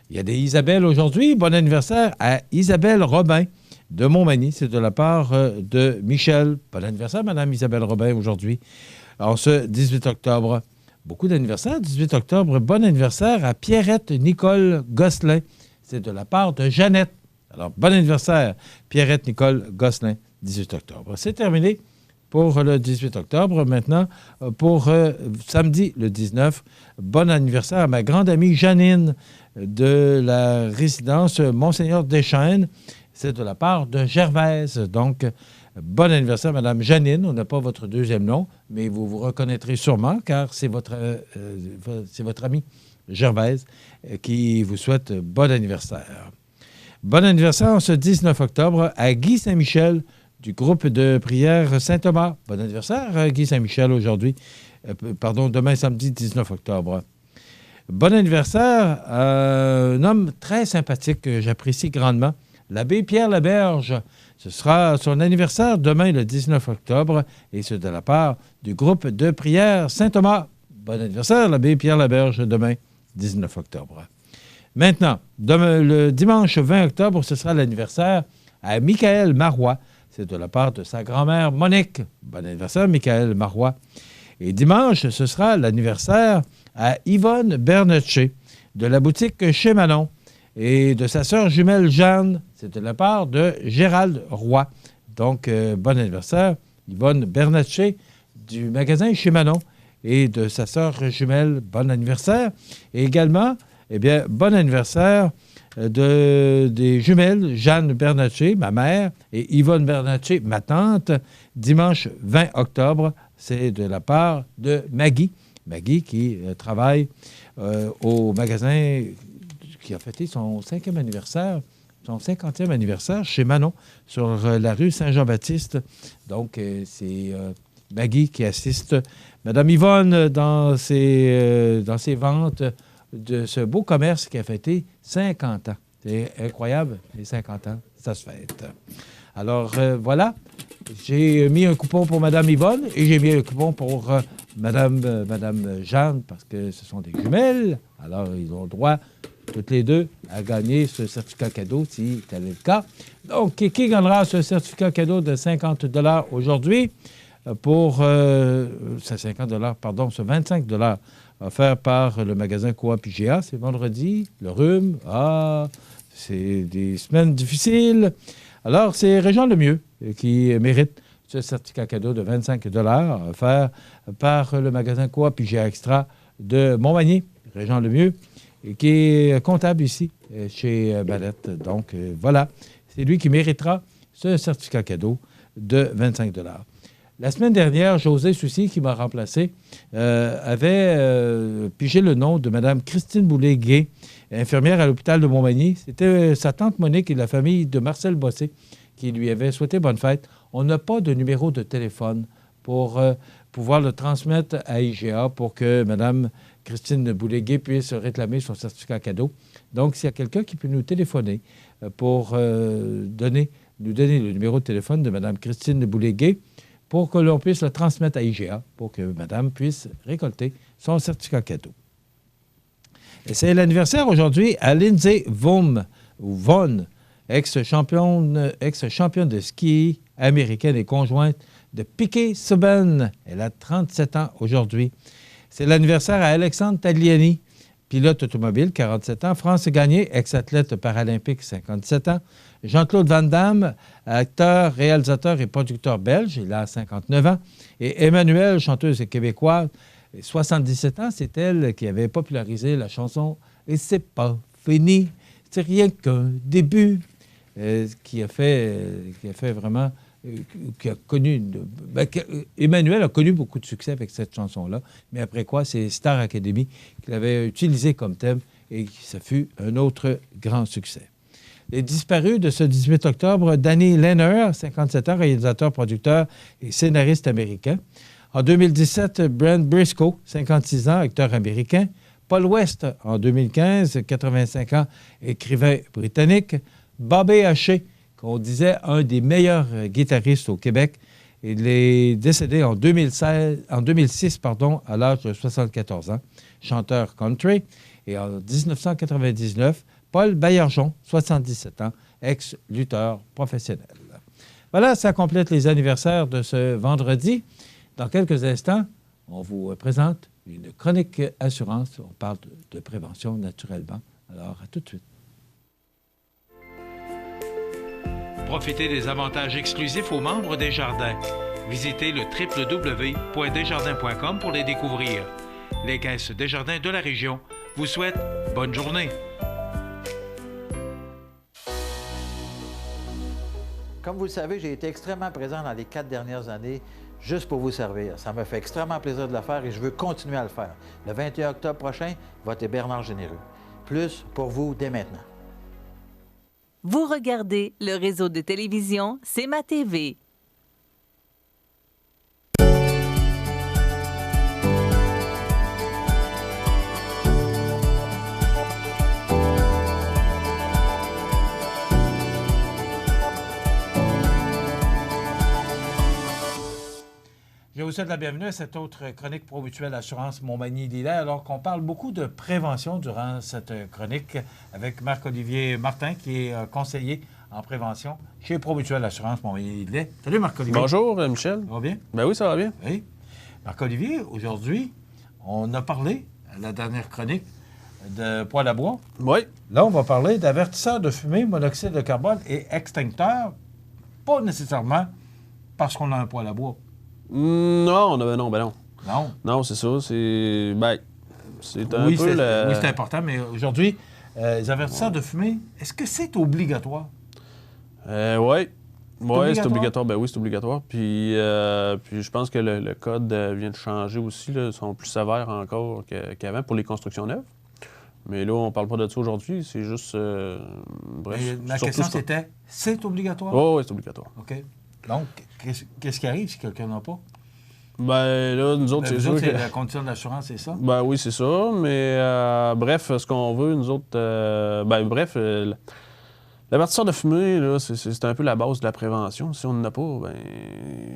Il y a des Isabelle aujourd'hui. Bon anniversaire à Isabelle Robin de Montmagny. C'est de la part de Michel. Bon anniversaire, Mme Isabelle Robin, aujourd'hui. En ce 18 octobre. Beaucoup d'anniversaires. 18 octobre, bon anniversaire à Pierrette Nicole Gosselin. C'est de la part de Jeannette. Alors, bon anniversaire, Pierrette Nicole Gosselin, 18 octobre. C'est terminé pour le 18 octobre. Maintenant, pour samedi, le 19, bon anniversaire à ma grande amie Janine de la résidence Monseigneur Deschênes. C'est de la part de Gervaise. Donc, bon anniversaire, Mme Janine. On n'a pas votre deuxième nom, mais vous vous reconnaîtrez sûrement, car c'est votre amie Gervaise qui vous souhaite bon anniversaire. Bon anniversaire en ce 19 octobre à Guy Saint-Michel du groupe de prière Saint-Thomas. Bon anniversaire, Guy Saint-Michel, aujourd'hui. Demain, samedi, 19 octobre. Bon anniversaire à un homme très sympathique que j'apprécie grandement, l'abbé Pierre Laberge. Ce sera son anniversaire demain, le 19 octobre, et c'est de la part du groupe de prière Saint-Thomas. Bon anniversaire, l'abbé Pierre Laberge, demain, 19 octobre. Maintenant, le dimanche 20 octobre, ce sera l'anniversaire à Michael Marois. C'est de la part de sa grand-mère Monique. Bon anniversaire, Michael Marois. Et dimanche, ce sera l'anniversaire à Yvonne Bernatchez de la boutique Chez Manon et de sa sœur jumelle Jeanne. C'est de la part de Gérald Roy. Donc, bon anniversaire, Yvonne Bernatchez du magasin Chez Manon et de sa sœur jumelle. Bon anniversaire. Et également, bon anniversaire des jumelles Jeanne Bernatchez, ma mère, et Yvonne Bernatchez, ma tante, dimanche 20 octobre. C'est de la part de Maggie. Maggie qui travaille au magasin qui a fêté son 5e anniversaire, son 50e anniversaire chez Manon, sur la rue Saint-Jean-Baptiste. Donc, c'est Maggie qui assiste Mme Yvonne dans ses ventes de ce beau commerce qui a fêté 50 ans. C'est incroyable, les 50 ans, ça se fête. Alors, voilà, j'ai mis un coupon pour Mme Yvonne et j'ai mis un coupon pour Mme Jeanne parce que ce sont des jumelles. Alors, ils ont droit, toutes les deux, à gagner ce certificat cadeau, si tel est le cas. Donc, qui gagnera ce certificat cadeau de 50 $ aujourd'hui pour... c'est 50 $, pardon, c'est 25 $ offert par le magasin Coop IGA. C'est vendredi, le rhume. C'est des semaines difficiles. Alors, c'est Régent Lemieux qui mérite ce certificat cadeau de 25 $ offert par le magasin Coop IGA Extra de Montmagny, Régent Lemieux, qui est comptable ici chez Balette. Donc, voilà, c'est lui qui méritera ce certificat cadeau de 25 $. La semaine dernière, José Soucy, qui m'a remplacé, avait pigé le nom de Mme Christine Boulay-Gay, infirmière à l'hôpital de Montmagny. C'était sa tante Monique et la famille de Marcel Bossé qui lui avaient souhaité bonne fête. On n'a pas de numéro de téléphone pour pouvoir le transmettre à IGA pour que Mme Christine Boulay-Gay puisse réclamer son certificat cadeau. Donc, s'il y a quelqu'un qui peut nous téléphoner pour nous donner le numéro de téléphone de Mme Christine Boulay-Gay, pour que l'on puisse le transmettre à IGA, pour que madame puisse récolter son certificat cadeau. Et c'est l'anniversaire aujourd'hui à Lindsay Vonn, ex-championne de ski américaine et conjointe de Piquet Subban. Elle a 37 ans aujourd'hui. C'est l'anniversaire à Alexandre Tagliani, pilote automobile, 47 ans. France Gagné, ex-athlète paralympique, 57 ans. Jean-Claude Van Damme, acteur, réalisateur et producteur belge, il a 59 ans. Et Emmanuelle, chanteuse québécoise, Et 77 ans, c'est elle qui avait popularisé la chanson « Et c'est pas fini, c'est rien qu'un début », qui a fait vraiment... qui a connu... Emmanuel a connu beaucoup de succès avec cette chanson-là, mais après quoi, c'est Star Academy qui l'avait utilisé comme thème et ça fut un autre grand succès. Les disparus de ce 18 octobre, Danny Lenner, 57 ans, réalisateur, producteur et scénariste américain. En 2017, Brent Briscoe, 56 ans, acteur américain. Paul West, en 2015, 85 ans, écrivain britannique. Bobby Haché, qu'on disait un des meilleurs guitaristes au Québec. Il est décédé en 2006, à l'âge de 74 ans, chanteur country. Et en 1999, Paul Baillargeon, 77 ans, ex-lutteur professionnel. Voilà, ça complète les anniversaires de ce vendredi. Dans quelques instants, on vous présente une chronique assurance. On parle de prévention naturellement. Alors, à tout de suite. Profitez des avantages exclusifs aux membres des Jardins. Visitez le www.desjardins.com pour les découvrir. Les caisses Desjardins de la région vous souhaitent bonne journée. Comme vous le savez, j'ai été extrêmement présent dans les 4 dernières années juste pour vous servir. Ça me fait extrêmement plaisir de le faire et je veux continuer à le faire. Le 21 octobre prochain, votez Bernard Généreux. Plus pour vous dès maintenant. Vous regardez le réseau de télévision C'est ma TV. Je vous souhaite la bienvenue à cette autre chronique Promutuelle Assurance Montmagny-Lillet, alors qu'on parle beaucoup de prévention durant cette chronique avec Marc-Olivier Martin, qui est conseiller en prévention chez Promutuelle Assurance Montmagny-Lillet. Salut Marc-Olivier. Bonjour Michel. Ça va bien? Ben oui, ça va bien. Oui. Marc-Olivier, aujourd'hui, on a parlé, à la dernière chronique, de poêle à bois. Oui. Là, on va parler d'avertisseurs de fumée, monoxyde de carbone et extincteurs, pas nécessairement parce qu'on a un poêle à bois. Non. Non, c'est ça. C'est un peu Oui, c'est important, mais aujourd'hui, les avertisseurs de fumée, est-ce que c'est obligatoire? Oui. Oui, c'est obligatoire. Ben oui, c'est obligatoire. Puis je pense que le code vient de changer aussi. Là. Ils sont plus sévères encore qu'avant pour les constructions neuves. Mais là, on ne parle pas de ça aujourd'hui. C'est juste... bref. Ma question, c'était, c'est obligatoire? Oui, c'est obligatoire. OK. Donc, qu'est-ce qui arrive si quelqu'un n'a pas? Ben là, nous autres, c'est sûr que... La condition de l'assurance, c'est ça? Ben oui, c'est ça. Mais bref, ce qu'on veut, nous autres... l'avertisseur de fumée, là, c'est un peu la base de la prévention. Si on n'en a pas, ben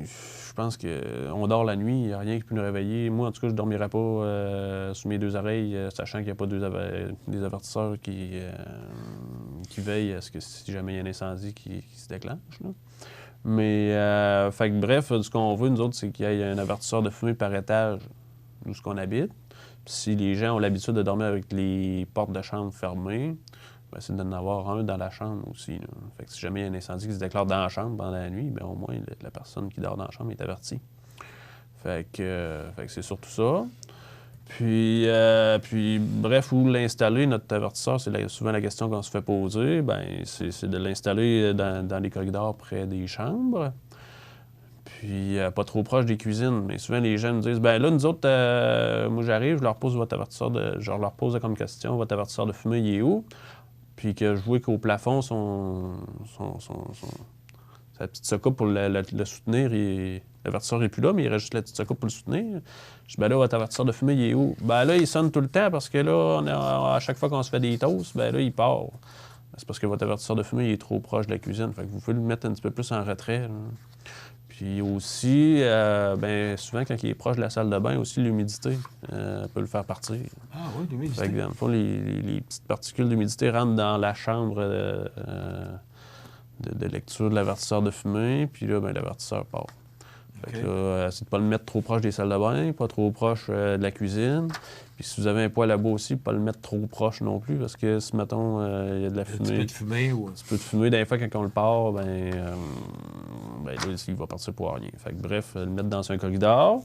je pense qu'on dort la nuit, il n'y a rien qui peut nous réveiller. Moi, en tout cas, je ne dormirais pas sous mes 2 oreilles, sachant qu'il n'y a pas des avertisseurs qui veillent à ce que si jamais il y a un incendie qui se déclenche. Là. Mais, fait que, bref, ce qu'on veut, nous autres, c'est qu'il y ait un avertisseur de fumée par étage d'où ce qu'on habite. Puis si les gens ont l'habitude de dormir avec les portes de chambre fermées, ben, c'est d'en avoir un dans la chambre aussi. Là. Fait que si jamais il y a un incendie qui se déclare dans la chambre pendant la nuit, ben, au moins, la personne qui dort dans la chambre est avertie. Fait que c'est surtout ça. Puis, bref, où l'installer, notre avertisseur, c'est souvent la question qu'on se fait poser. Bien, c'est de l'installer dans les corridors près des chambres. Puis, pas trop proche des cuisines. Mais souvent, les gens me disent, bien là, nous autres, moi, j'arrive, je leur pose votre avertisseur je leur pose comme question, votre avertisseur de fumée, il est où? Puis que je vois qu'au plafond, sa petite secoupe pour le soutenir, l'avertisseur n'est plus là, mais il reste juste la petite secoupe pour le soutenir. Je dis, ben là, votre avertisseur de fumée, il est où? Ben là, il sonne tout le temps parce que là, à chaque fois qu'on se fait des toasts, ben là, il part. C'est parce que votre avertisseur de fumée, il est trop proche de la cuisine. Fait que vous pouvez le mettre un petit peu plus en retrait. Là. Puis aussi, ben souvent, quand il est proche de la salle de bain, aussi, l'humidité peut le faire partir. Ah oui, l'humidité. Fait que, dans le fond, les petites particules d'humidité rentrent dans la chambre de lecture de l'avertisseur de fumée, puis là, ben, l'avertisseur part. Fait que là, c'est de ne pas le mettre trop proche des salles de bain, pas trop proche de la cuisine. Puis si vous avez un poêle à bois aussi, pas le mettre trop proche non plus, parce que si, mettons, il y a de la fumée... Un petit peu de fumée ou... Un petit peu de fumée, des fois, quand on le part, ben là, il va partir pour rien. Fait que bref, le mettre dans un corridor.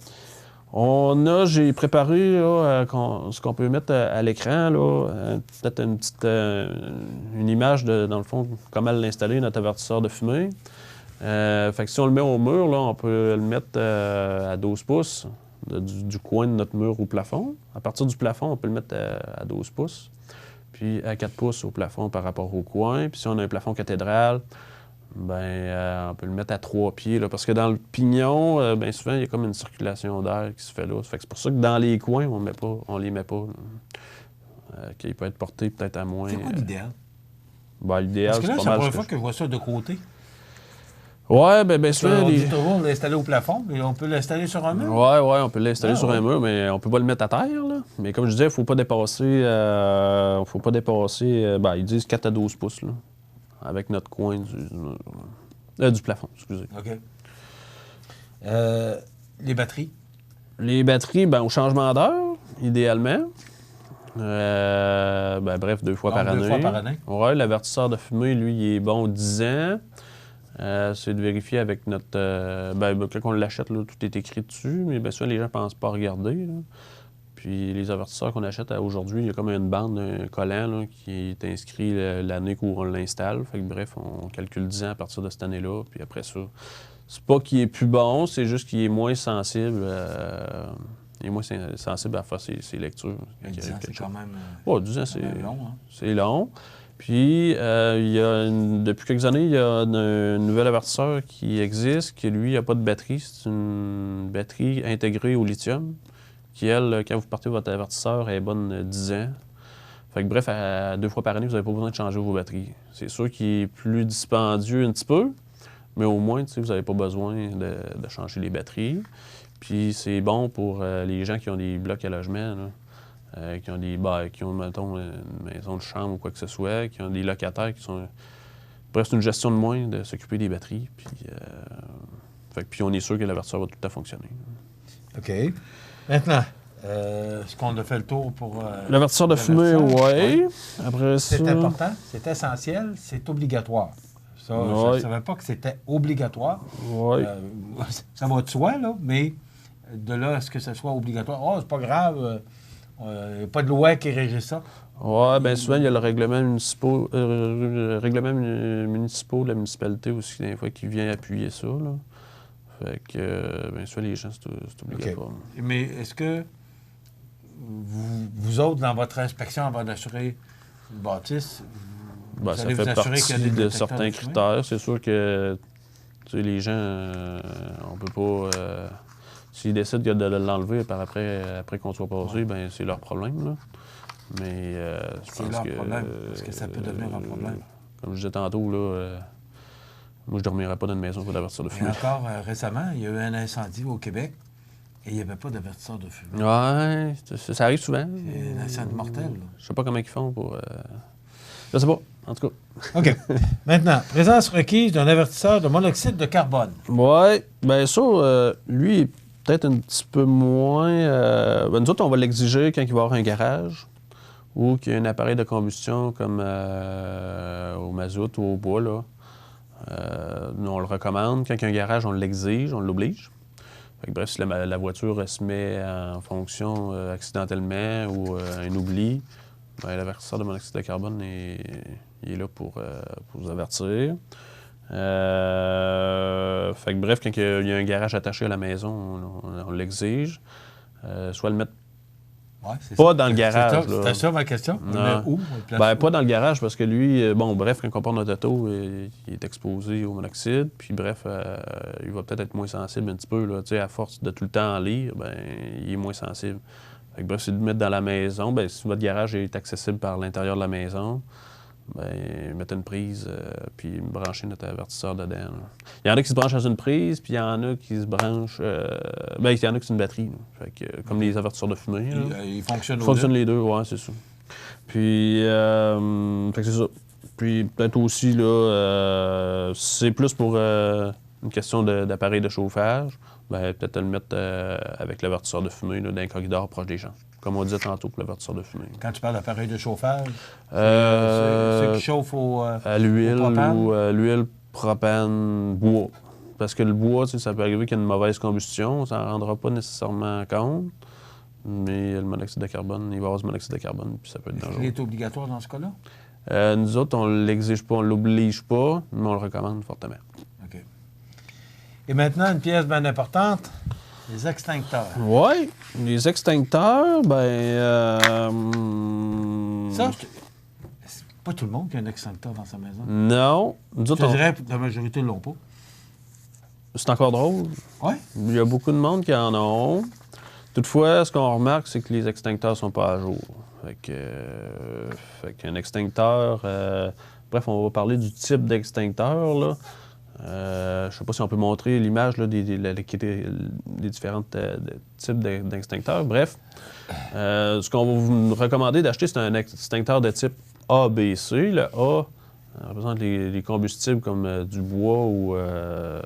J'ai préparé là, ce qu'on peut mettre à l'écran, là, peut-être une image dans le fond, comment l'installer, notre avertisseur de fumée. Fait que si on le met au mur, là, on peut le mettre à 12 pouces du coin de notre mur au plafond. À partir du plafond, on peut le mettre à 12 pouces. Puis à 4 pouces au plafond par rapport au coin. Puis si on a un plafond cathédral, on peut le mettre à 3 pieds. Là, parce que dans le pignon, bien souvent, il y a comme une circulation d'air qui se fait là. Fait que c'est pour ça que dans les coins, on les met pas. Qu'il peut être porté peut-être à moins. C'est quoi l'idéal? L'idéal, parce que là, c'est la première fois que je vois ça de côté. Ouais, bien souvent... On dit toujours l'installer au plafond, mais on peut l'installer sur un mur? Ouais, on peut l'installer sur un mur, mais on peut pas le mettre à terre, là. Mais comme je disais, il faut pas dépasser... ils disent 4 à 12 pouces, là, avec notre coin du plafond, excusez. OK. Les batteries? Les batteries, au changement d'heure, idéalement. Bref, 2 fois par année. 2 fois par année? Ouais, l'avertisseur de fumée, lui, il est bon 10 ans. C'est de vérifier avec notre... quand on l'achète, là, tout est écrit dessus, mais bien sûr, les gens ne pensent pas regarder. Là. Puis les avertisseurs qu'on achète aujourd'hui, il y a comme une bande, un collant là, qui est inscrit l'année où on l'installe. Fait que bref, on calcule 10 ans à partir de cette année-là. Puis après ça, c'est pas qu'il est plus bon, c'est juste qu'il est moins sensible. Il est moins sensible à faire ses lectures. 10 ans, c'est quand même... 10 ans, c'est long. Hein? C'est long. Puis, depuis quelques années, il y a un nouvel avertisseur qui existe, qui, lui, n'a pas de batterie. C'est une batterie intégrée au lithium, qui, elle, quand vous partez votre avertisseur, est bonne 10 ans. Fait que bref, 2 fois par année, vous n'avez pas besoin de changer vos batteries. C'est sûr qu'il est plus dispendieux un petit peu, mais au moins, vous n'avez pas besoin de changer les batteries. Puis, c'est bon pour les gens qui ont des blocs à logement, là. Qui ont, mettons, une maison de chambre ou quoi que ce soit, qui ont des locataires qui sont... Bref, c'est une gestion de moins de s'occuper des batteries. Puis on est sûr que l'avertisseur va tout le temps fonctionner. OK. Maintenant, est-ce qu'on a fait le tour pour... l'avertisseur de fumée, oui. Après ça... C'est important, c'est essentiel, c'est obligatoire. Ça, je ne savais pas que c'était obligatoire. Oui. Ça va de soi, là, mais de là à ce que ça soit obligatoire, c'est pas grave... Il n'y a pas de loi qui régit ça. Oui, bien souvent, il y a le règlement municipal de la municipalité aussi, des fois, qui vient appuyer ça. Là. Fait que, bien souvent, les gens, c'est obligatoire. Okay. Mais est-ce que vous autres, dans votre inspection avant d'assurer une bâtisse, vous allez vous assurer qu'il y a des de certains critères. C'est sûr que les gens, on peut pas... S'ils décident de l'enlever après qu'on soit passé, ben c'est leur problème. Là. Mais je pense que... problème, parce que ça peut devenir un problème. Comme je disais tantôt, là, moi, je ne dormirais pas dans une maison pour l'avertisseur de fumée. Et encore récemment, il y a eu un incendie au Québec et il n'y avait pas d'avertisseur de fumée. Oui, ça arrive souvent. C'est un incendie mortel. Là. Je ne sais pas comment ils font pour... Je sais pas, en tout cas. OK. Maintenant, présence requise d'un avertisseur de monoxyde de carbone. Oui, bien ça, lui... Peut-être un petit peu moins... nous autres, on va l'exiger quand il va y avoir un garage ou qu'il y a un appareil de combustion comme au mazout ou au bois. Là. Nous, on le recommande. Quand il y a un garage, on l'exige, on l'oblige. Fait que, bref, si la voiture se met en fonction accidentellement ou un oubli, l'avertisseur de monoxyde de carbone il est là pour vous avertir. Fait que bref, quand il y a un garage attaché à la maison, on l'exige. Soit le mettre pas dans le garage. C'était ça ma question? Non. Où? Pas dans le garage parce que lui, bref, quand on porte notre auto, il est exposé au monoxyde. Puis bref, il va peut-être être moins sensible un petit peu. Là, à force de tout le temps en lire, il est moins sensible. Fait que bref, c'est de le mettre dans la maison. Si votre garage est accessible par l'intérieur de la maison, mettre une prise puis brancher notre avertisseur dedans. Là. Il y en a qui se branchent dans une prise, puis il y en a qui se branchent... il y en a qui c'est une batterie. Fait que, comme les avertisseurs de fumée. Ils fonctionnent les deux, oui, c'est ça. Puis, fait que c'est ça. Puis peut-être aussi, là, c'est plus pour une question d'appareil de chauffage, peut-être le mettre avec l'avertisseur de fumée là, dans un corridor proche des gens. Comme on disait tantôt pour l'avertisseur de fumée. Quand tu parles d'appareil de chauffage, c'est ceux qui chauffent à l'huile ou l'huile, propane, bois. Parce que le bois, ça peut arriver qu'il y ait une mauvaise combustion, ça n'en rendra pas nécessairement compte. Mais le monoxyde de carbone, il va y avoir du monoxyde de carbone, puis ça peut être dangereux. Il est obligatoire dans ce cas-là? Nous autres, on ne l'exige pas, on ne l'oblige pas, mais on le recommande fortement. OK. Et maintenant, une pièce bien importante, les extincteurs. Oui, les extincteurs, Ça, c'est pas tout le monde qui a un extincteur dans sa maison. Non. Nous autres, Je dirais que la majorité ne l'ont pas. C'est encore drôle. Oui. Il y a beaucoup de monde qui en ont. Toutefois, ce qu'on remarque, c'est que les extincteurs ne sont pas à jour. Fait qu'un extincteur... bref, on va parler du type d'extincteur, là. Je ne sais pas si on peut montrer l'image là, des différents types d'extincteurs. Bref, ce qu'on va vous recommander d'acheter, c'est un extincteur de type ABC. Le A représente les combustibles comme du bois ou, un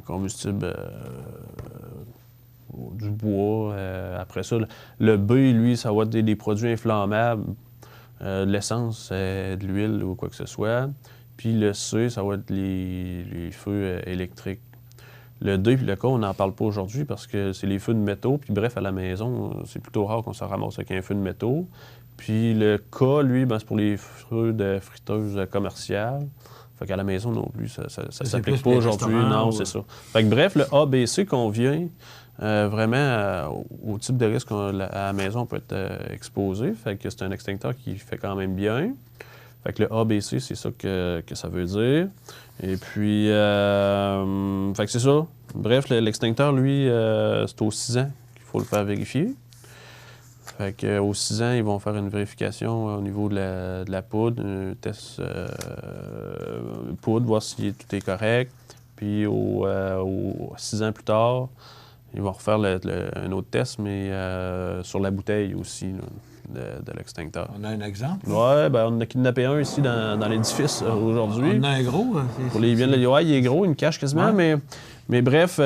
combustible du bois. Après ça, le B, lui, ça va être des produits inflammables, de l'essence, de l'huile ou quoi que ce soit. Puis le C, ça va être les feux électriques. Le D puis le K, on n'en parle pas aujourd'hui parce que c'est les feux de métaux. Puis bref, à la maison, c'est plutôt rare qu'on se ramasse avec un feu de métaux. Puis le K, lui, c'est pour les feux de friteuse commerciale. Fait qu'à la maison non plus, ça s'applique pas aujourd'hui. Non, c'est ça. Fait que bref, le ABC convient vraiment au type de risque à la maison peut être exposé. Fait que c'est un extincteur qui fait quand même bien. Fait que le ABC, c'est ça que ça veut dire. Et puis, fait que c'est ça. Bref, l'extincteur, lui, c'est aux 6 ans qu'il faut le faire vérifier. Fait qu'aux 6 ans, ils vont faire une vérification au niveau de la poudre, un test poudre, voir si tout est correct. Puis, aux 6 ans plus tard, ils vont refaire un autre test, mais sur la bouteille aussi, là, de l'extincteur. On a un exemple? Oui, on a kidnappé un ici dans l'édifice aujourd'hui. On a un gros? Pour les biens de il est gros, il me cache quasiment, mais bref,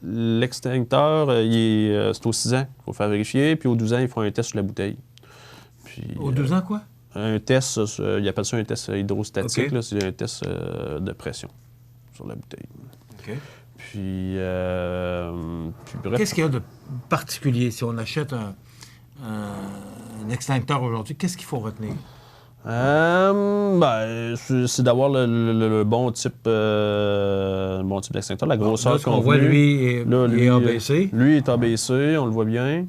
l'extincteur, c'est aux 6 ans qu'il faut faire vérifier, puis aux 12 ans, ils font un test sur la bouteille. Puis, aux 12 ans, quoi? Un test, ils appellent ça un test hydrostatique, okay. C'est un test de pression sur la bouteille. OK. Puis bref. Qu'est-ce qu'il y a de particulier si on achète un extincteur aujourd'hui? Qu'est-ce qu'il faut retenir? C'est d'avoir le bon type d'extincteur, la grosseur qu'on voit, lui, est ABC. Lui est ABC, on le voit bien.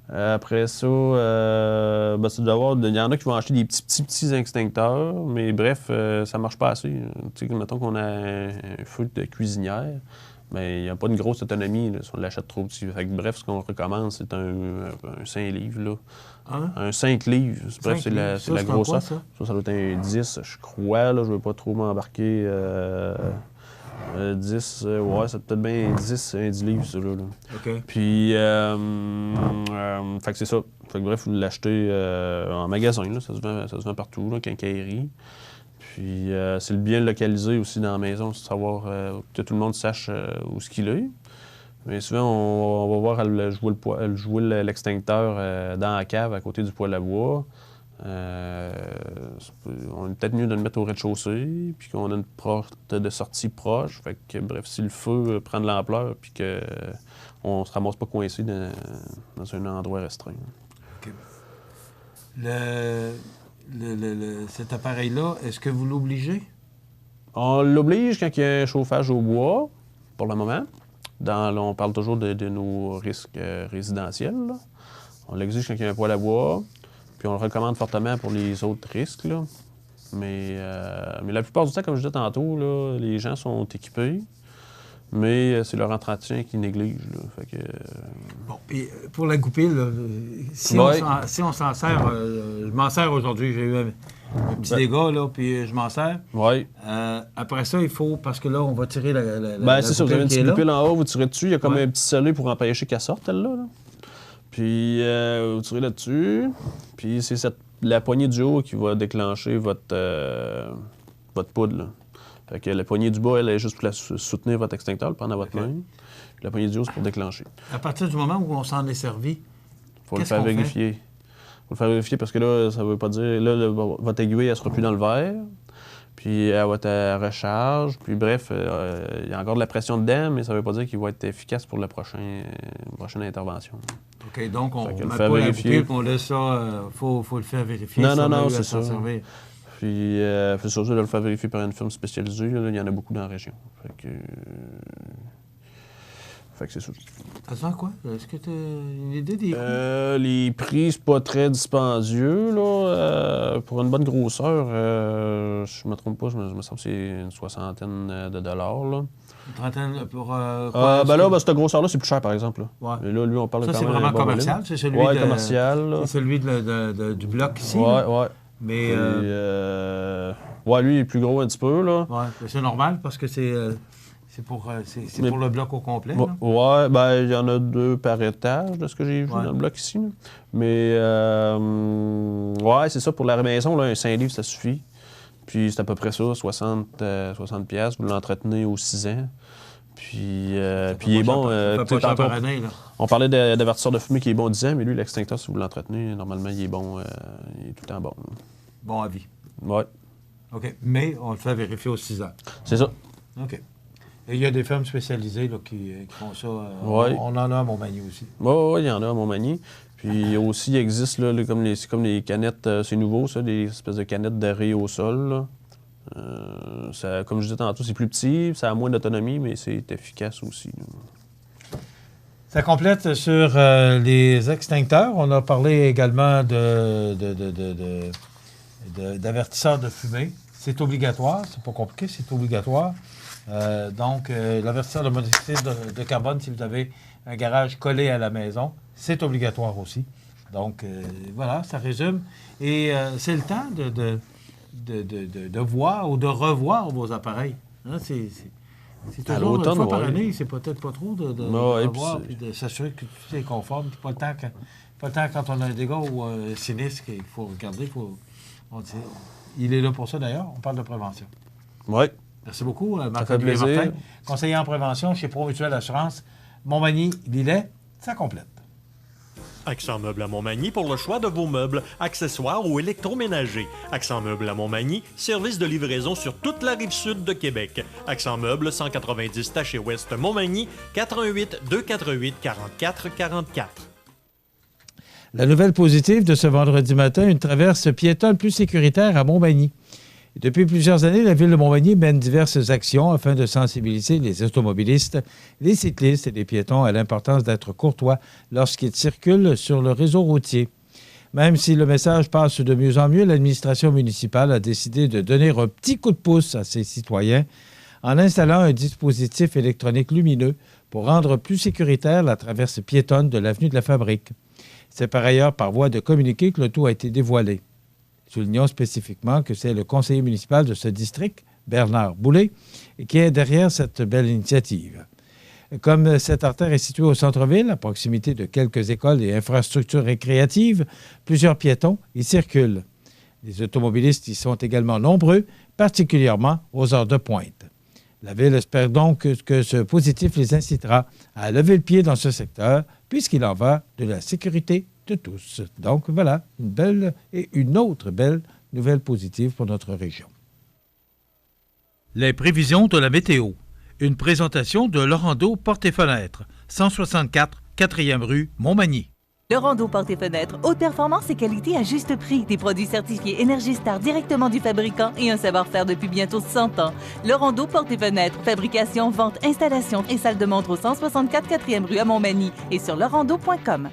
Après ça, c'est d'avoir... Il y en a qui vont acheter des petits extincteurs, mais bref, ça marche pas assez. Tu sais, mettons qu'on a un feu de cuisinière, mais il n'y a pas une grosse autonomie là, si on l'achète trop petit. Fait que, bref, ce qu'on recommande, c'est un 5 livres. Là. Hein? Un 5 livres. Bref, c'est la grosseur. Ça doit être un 10, je crois. Là, je ne veux pas trop m'embarquer. 10, c'est peut-être bien 10 livres, ça. Là. OK. Puis, fait que c'est ça. Fait que, bref, vous l'achetez en magasin. Là. Ça se vend partout, là, quincaillerie. Puis, c'est bien localisé aussi dans la maison, c'est de savoir que tout le monde sache où ce qu'il est. Mais souvent, on va voir elle jouer l'extincteur dans la cave à côté du poêle à bois. On est peut-être mieux de le mettre au rez-de-chaussée, puis qu'on a une porte de sortie proche. Fait que, bref, si le feu prend de l'ampleur, puis qu'on ne se ramasse pas coincé dans un endroit restreint. OK. Cet appareil-là, est-ce que vous l'obligez? On l'oblige quand il y a un chauffage au bois, pour le moment. On parle toujours de nos risques résidentiels. Là. On l'exige quand il y a un poêle à bois, puis on le recommande fortement pour les autres risques. Là. Mais la plupart du temps, comme je disais tantôt, là, les gens sont équipés, mais c'est leur entretien qui néglige. Là. Fait que, Bon, et pour la goupille, là, si on s'en sert, je m'en sers aujourd'hui, j'ai eu un petit dégât, là, puis je m'en sers. Oui. Après ça, il faut, parce que là, on va tirer la c'est ça, vous avez une petite goupille en haut, vous tirez dessus, il y a comme un petit scellé pour empêcher qu'elle sorte, elle-là. Là. Puis vous tirez là-dessus, puis c'est la poignée du haut qui va déclencher votre poudre, là. Fait que la poignée du bas, elle est juste pour soutenir votre extincteur, le prendre à votre main. La poignée du haut, c'est pour déclencher. À partir du moment où on s'en est servi, il faut le faire vérifier. Il faut le faire vérifier parce que là, ça veut pas dire... Là, votre aiguille, elle sera plus dans le verre. Puis elle va être à recharge. Puis bref, il y a encore de la pression dedans, mais ça ne veut pas dire qu'il va être efficace pour la prochaine intervention. OK, donc on ne met pas la bouteille, on laisse ça, faut le faire vérifier. Non, c'est ça. Puis c'est sûr de le faire vérifier par une firme spécialisée. Là, il y en a beaucoup dans la région. Fait que c'est sûr. Ça sent quoi? Est-ce que tu as une idée des coûts? Les prix, c'est pas très dispendieux. Là. Pour une bonne grosseur, je me trompe pas, je me semble que c'est une soixantaine de dollars. Là. Une trentaine pour quoi? Cette grosseur-là, c'est plus cher, par exemple. Là. Ouais. Mais là, lui, on parle ça, quand c'est même vraiment commercial? C'est celui commercial. C'est celui du bloc ici? Ouais. Mais... lui, il est plus gros un petit peu. Là. Ouais, c'est normal parce que c'est pour le bloc au complet. Oui, il y en a 2 par étage, de ce que j'ai vu dans le bloc ici. Là. Mais, c'est ça, pour la maison, là, un 5 livres, ça suffit. Puis c'est à peu près ça, 60 $. Vous l'entretenez aux 6 ans. Puis il est bon. On parlait d'avertisseur de fumée qui est bon 10 ans, mais lui, l'extincteur, si vous l'entretenez, normalement, il est bon. Il est tout le temps bon. Bon à vie. Oui. OK. Mais on le fait vérifier aux 6 ans. C'est ça. OK. Et il y a des firmes spécialisées là, qui font ça. On en a à Montmagny aussi. Oui, il y en a à Montmagny. Puis aussi, il existe, là, comme les canettes, c'est nouveau, ça, des espèces de canettes d'arrêt au sol. Là. Comme je disais tantôt, c'est plus petit, ça a moins d'autonomie, mais c'est efficace aussi. Là. Ça complète sur les extincteurs. On a parlé également d'avertisseurs de fumée. C'est obligatoire, c'est pas compliqué, c'est obligatoire. Donc, l'avertisseur de monoxyde de carbone, si vous avez un garage collé à la maison, c'est obligatoire aussi. Donc, voilà, ça résume. Et c'est le temps de voir ou de revoir vos appareils. Hein, c'est toujours une fois par année, c'est peut-être pas trop de revoir et de s'assurer que tout est conforme. Puis pas le temps quand on a un dégât ou un sinistre qu'il faut regarder. Il est là pour ça, d'ailleurs. On parle de prévention. Oui. Merci beaucoup, Marc-Olivier Martin, conseiller en prévention chez Promutuelle Assurance. Montmagny-Lillet, ça complète. Accent Meubles à Montmagny pour le choix de vos meubles, accessoires ou électroménagers. Accent Meubles à Montmagny, service de livraison sur toute la rive sud de Québec. Accent Meubles, 190 Taché Ouest Montmagny, 418 248 44 44. La nouvelle positive de ce vendredi matin, une traverse piétonne plus sécuritaire à Montmagny. Depuis plusieurs années, la Ville de Montmagny mène diverses actions afin de sensibiliser les automobilistes, les cyclistes et les piétons à l'importance d'être courtois lorsqu'ils circulent sur le réseau routier. Même si le message passe de mieux en mieux, l'administration municipale a décidé de donner un petit coup de pouce à ses citoyens en installant un dispositif électronique lumineux pour rendre plus sécuritaire la traverse piétonne de l'avenue de la Fabrique. C'est par ailleurs par voie de communiqué que le tout a été dévoilé. Soulignons spécifiquement que c'est le conseiller municipal de ce district, Bernard Boulay, qui est derrière cette belle initiative. Comme cette artère est située au centre-ville, à proximité de quelques écoles et infrastructures récréatives, plusieurs piétons y circulent. Les automobilistes y sont également nombreux, particulièrement aux heures de pointe. La Ville espère donc que ce positif les incitera à lever le pied dans ce secteur, puisqu'il en va de la sécurité de tous. Donc voilà, une belle et une autre belle nouvelle positive pour notre région. Les prévisions de la météo. Une présentation de Laurando Portes et Fenêtres, 164 4e rue Montmagny. Laurando Portes et Fenêtres, haute performance et qualité à juste prix. Des produits certifiés Énergie Star directement du fabricant et un savoir-faire depuis bientôt 100 ans. Laurando Portes et Fenêtres, fabrication, vente, installation et salle de montre au 164 4e rue à Montmagny et sur laurando.com.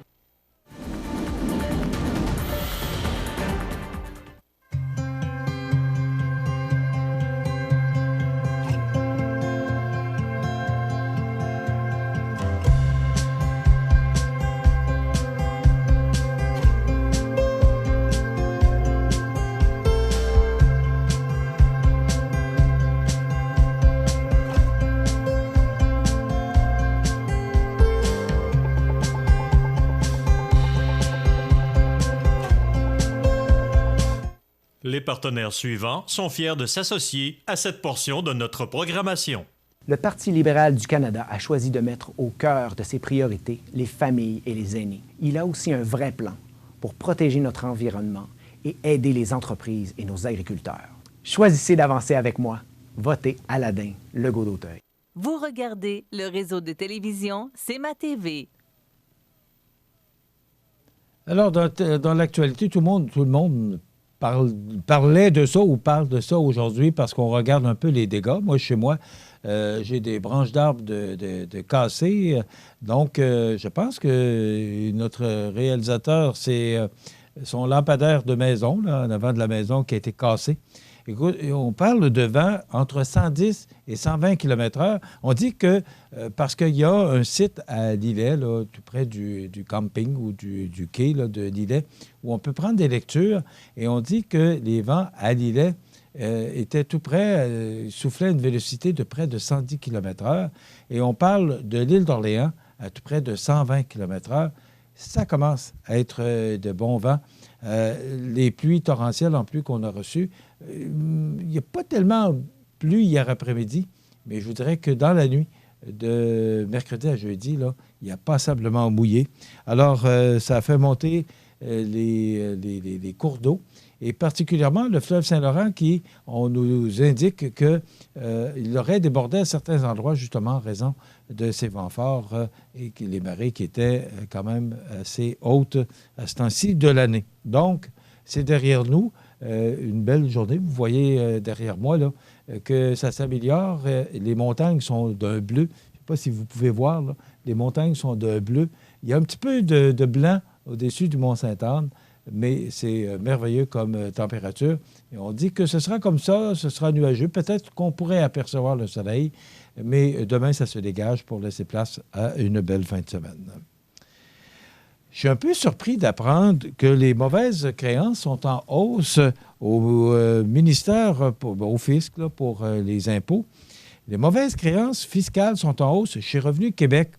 Les partenaires suivants sont fiers de s'associer à cette portion de notre programmation. Le Parti libéral du Canada a choisi de mettre au cœur de ses priorités les familles et les aînés. Il a aussi un vrai plan pour protéger notre environnement et aider les entreprises et nos agriculteurs. Choisissez d'avancer avec moi. Votez Aladin Legault-D'Auteuil. Vous regardez le réseau de télévision C'est ma TV. Alors, dans l'actualité, tout le monde parlait de ça ou parle de ça aujourd'hui parce qu'on regarde un peu les dégâts. Moi, chez moi, j'ai des branches d'arbres de cassées. Donc, je pense que notre réalisateur, c'est son lampadaire de maison, là, en avant de la maison, qui a été cassé. Écoute, on parle de vent entre 110 et 120 km/h. On dit que parce qu'il y a un site à Lillet, là, tout près du camping ou du quai là, de Lillet, où on peut prendre des lectures, et on dit que les vents à Lillet étaient tout près, soufflaient à une vélocité de près de 110 km/h. Et on parle de l'île d'Orléans à tout près de 120 km/h. Ça commence à être de bons vents. Les pluies torrentielles en plus qu'on a reçues, il n'y a pas tellement plu hier après-midi, mais je vous dirais que dans la nuit de mercredi à jeudi, là, il y a passablement mouillé. Alors, ça a fait monter les cours d'eau, et particulièrement le fleuve Saint-Laurent qui, on nous indique qu'il aurait débordé à certains endroits, justement, en raison de ces vents forts et les marées qui étaient quand même assez hautes à ce temps-ci de l'année. Donc, c'est derrière nous une belle journée. Vous voyez derrière moi là, que ça s'améliore. Les montagnes sont d'un bleu. Je ne sais pas si vous pouvez voir, là, les montagnes sont d'un bleu. Il y a un petit peu de blanc au-dessus du Mont-Sainte-Anne, mais c'est merveilleux comme température. Et on dit que ce sera comme ça, ce sera nuageux. Peut-être qu'on pourrait apercevoir le soleil, mais demain, ça se dégage pour laisser place à une belle fin de semaine. Je suis un peu surpris d'apprendre que les mauvaises créances sont en hausse au ministère, au fisc, là, pour les impôts. Les mauvaises créances fiscales sont en hausse chez Revenu Québec.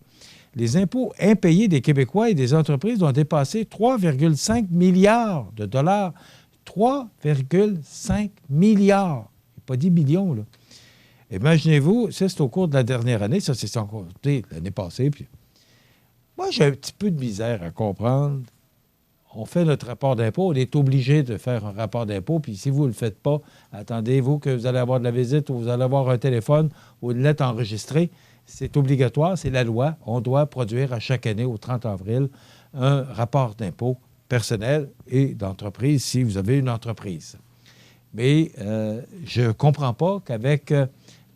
Les impôts impayés des Québécois et des entreprises ont dépassé 3,5 milliards de dollars. 3,5 milliards. Il n'a pas dit millions, là. Imaginez-vous, ça, c'est au cours de la dernière année. Ça, c'est sans compter l'année passée. Puis moi, j'ai un petit peu de misère à comprendre. On fait notre rapport d'impôt. On est obligé de faire un rapport d'impôt. Puis si vous ne le faites pas, attendez-vous que vous allez avoir de la visite ou vous allez avoir un téléphone ou une lettre enregistrée. C'est obligatoire, c'est la loi. On doit produire à chaque année, au 30 avril, un rapport d'impôt personnel et d'entreprise si vous avez une entreprise. Mais je ne comprends pas qu'avec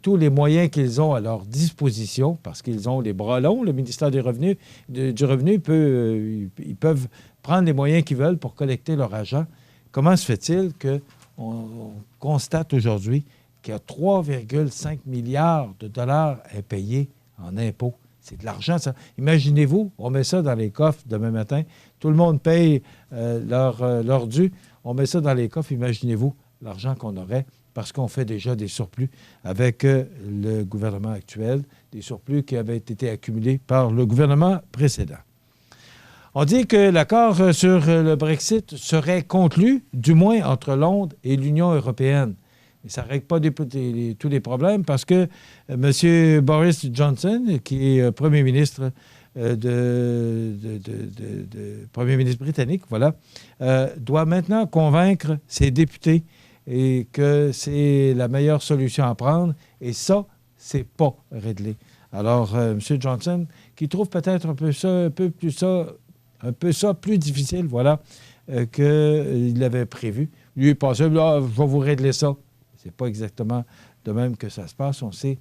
tous les moyens qu'ils ont à leur disposition, parce qu'ils ont les bras longs, le ministère du Revenu, ils peuvent prendre les moyens qu'ils veulent pour collecter leur argent. Comment se fait-il qu'on constate aujourd'hui qu'il y a 3,5 milliards de dollars impayés en impôts? C'est de l'argent, ça. Imaginez-vous, on met ça dans les coffres demain matin. Tout le monde paye leur dû. On met ça dans les coffres. Imaginez-vous l'argent qu'on aurait parce qu'on fait déjà des surplus avec le gouvernement actuel, des surplus qui avaient été accumulés par le gouvernement précédent. On dit que l'accord sur le Brexit serait conclu, du moins entre Londres et l'Union européenne. Et ça ne règle pas tous les problèmes parce que M. Boris Johnson, qui est premier ministre premier ministre britannique, voilà, doit maintenant convaincre ses députés et que c'est la meilleure solution à prendre. Et ça, c'est pas réglé. Alors, M. Johnson, qui trouve peut-être un peu ça plus difficile, voilà, qu'il avait prévu. Lui, il pensait, là, je vais vous régler ça. C'est pas exactement de même que ça se passe. On sait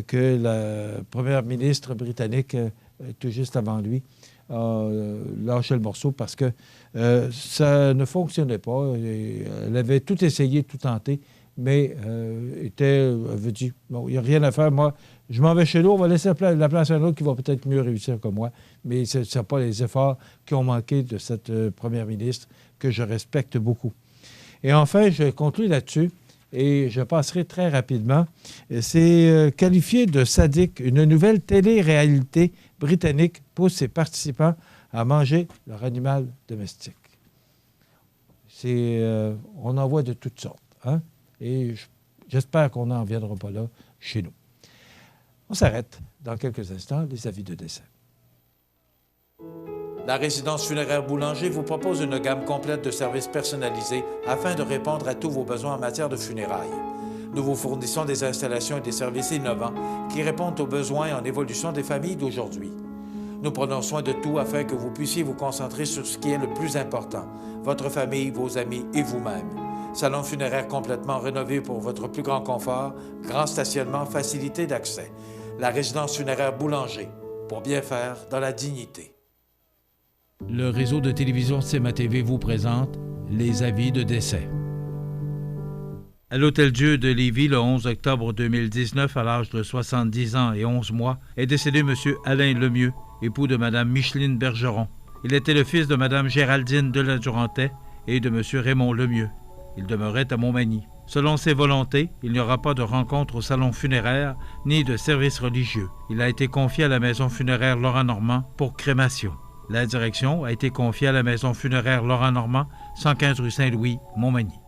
que la première ministre britannique, tout juste avant lui, a lâché le morceau parce que ça ne fonctionnait pas. Elle avait tout essayé, tout tenté, mais elle avait dit, bon, il n'y a rien à faire. Moi, je m'en vais chez nous, on va laisser la place à un autre qui va peut-être mieux réussir que moi. Mais ce n'est pas les efforts qui ont manqué de cette première ministre que je respecte beaucoup. Et enfin, je conclue là-dessus. Et je passerai très rapidement. C'est qualifié de sadique. Une nouvelle télé-réalité britannique pousse ses participants à manger leur animal domestique. On en voit de toutes sortes. Hein? Et j'espère qu'on n'en viendra pas là chez nous. On s'arrête dans quelques instants, les avis de décès. La résidence funéraire Boulanger vous propose une gamme complète de services personnalisés afin de répondre à tous vos besoins en matière de funérailles. Nous vous fournissons des installations et des services innovants qui répondent aux besoins en évolution des familles d'aujourd'hui. Nous prenons soin de tout afin que vous puissiez vous concentrer sur ce qui est le plus important, votre famille, vos amis et vous-même. Salon funéraire complètement rénové pour votre plus grand confort, grand stationnement, facilité d'accès. La résidence funéraire Boulanger, pour bien faire dans la dignité. Le réseau de télévision CMA-TV vous présente les avis de décès. À l'Hôtel-Dieu de Lévis, le 11 octobre 2019, à l'âge de 70 ans et 11 mois, est décédé M. Alain Lemieux, époux de Mme Micheline Bergeron. Il était le fils de Mme Géraldine de la Durantais et de M. Raymond Lemieux. Il demeurait à Montmagny. Selon ses volontés, il n'y aura pas de rencontre au salon funéraire ni de service religieux. Il a été confié à la maison funéraire Laurent Normand pour crémation. La direction a été confiée à la maison funéraire Laurent Normand, 115 rue Saint-Louis, Montmagny.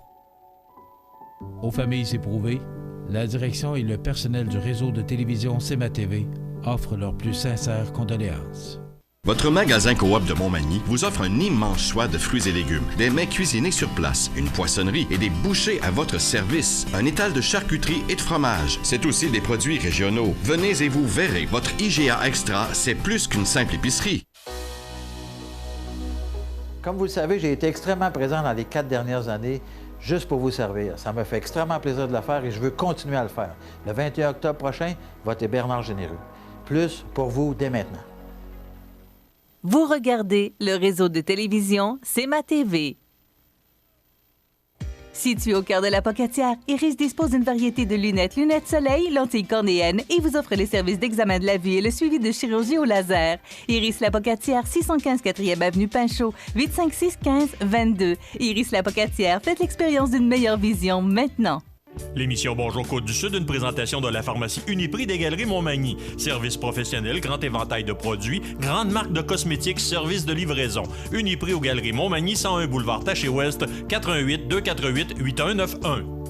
Aux familles éprouvées, la direction et le personnel du réseau de télévision CMA-TV offrent leurs plus sincères condoléances. Votre magasin Coop de Montmagny vous offre un immense choix de fruits et légumes, des mets cuisinés sur place, une poissonnerie et des bouchers à votre service, un étal de charcuterie et de fromage. C'est aussi des produits régionaux. Venez et vous verrez, votre IGA Extra, c'est plus qu'une simple épicerie. Comme vous le savez, j'ai été extrêmement présent dans les 4 dernières années juste pour vous servir. Ça me fait extrêmement plaisir de le faire et je veux continuer à le faire. Le 21 octobre prochain, votez Bernard Généreux. Plus pour vous dès maintenant. Vous regardez le réseau de télévision CMA-TV. Situé au cœur de la Pocatière, Iris dispose d'une variété de lunettes soleil, lentilles cornéennes et vous offre les services d'examen de la vue et le suivi de chirurgie au laser. Iris La Pocatière, 615 4e avenue Pinchot, 856 15 22. Iris La Pocatière, faites l'expérience d'une meilleure vision maintenant. L'émission Bonjour Côte-du-Sud, une présentation de la pharmacie Uniprix des Galeries Montmagny. Service professionnel, grand éventail de produits, grande marque de cosmétiques, service de livraison. Uniprix aux Galeries Montmagny, 101 boulevard Taché-Ouest, 418 248 8191.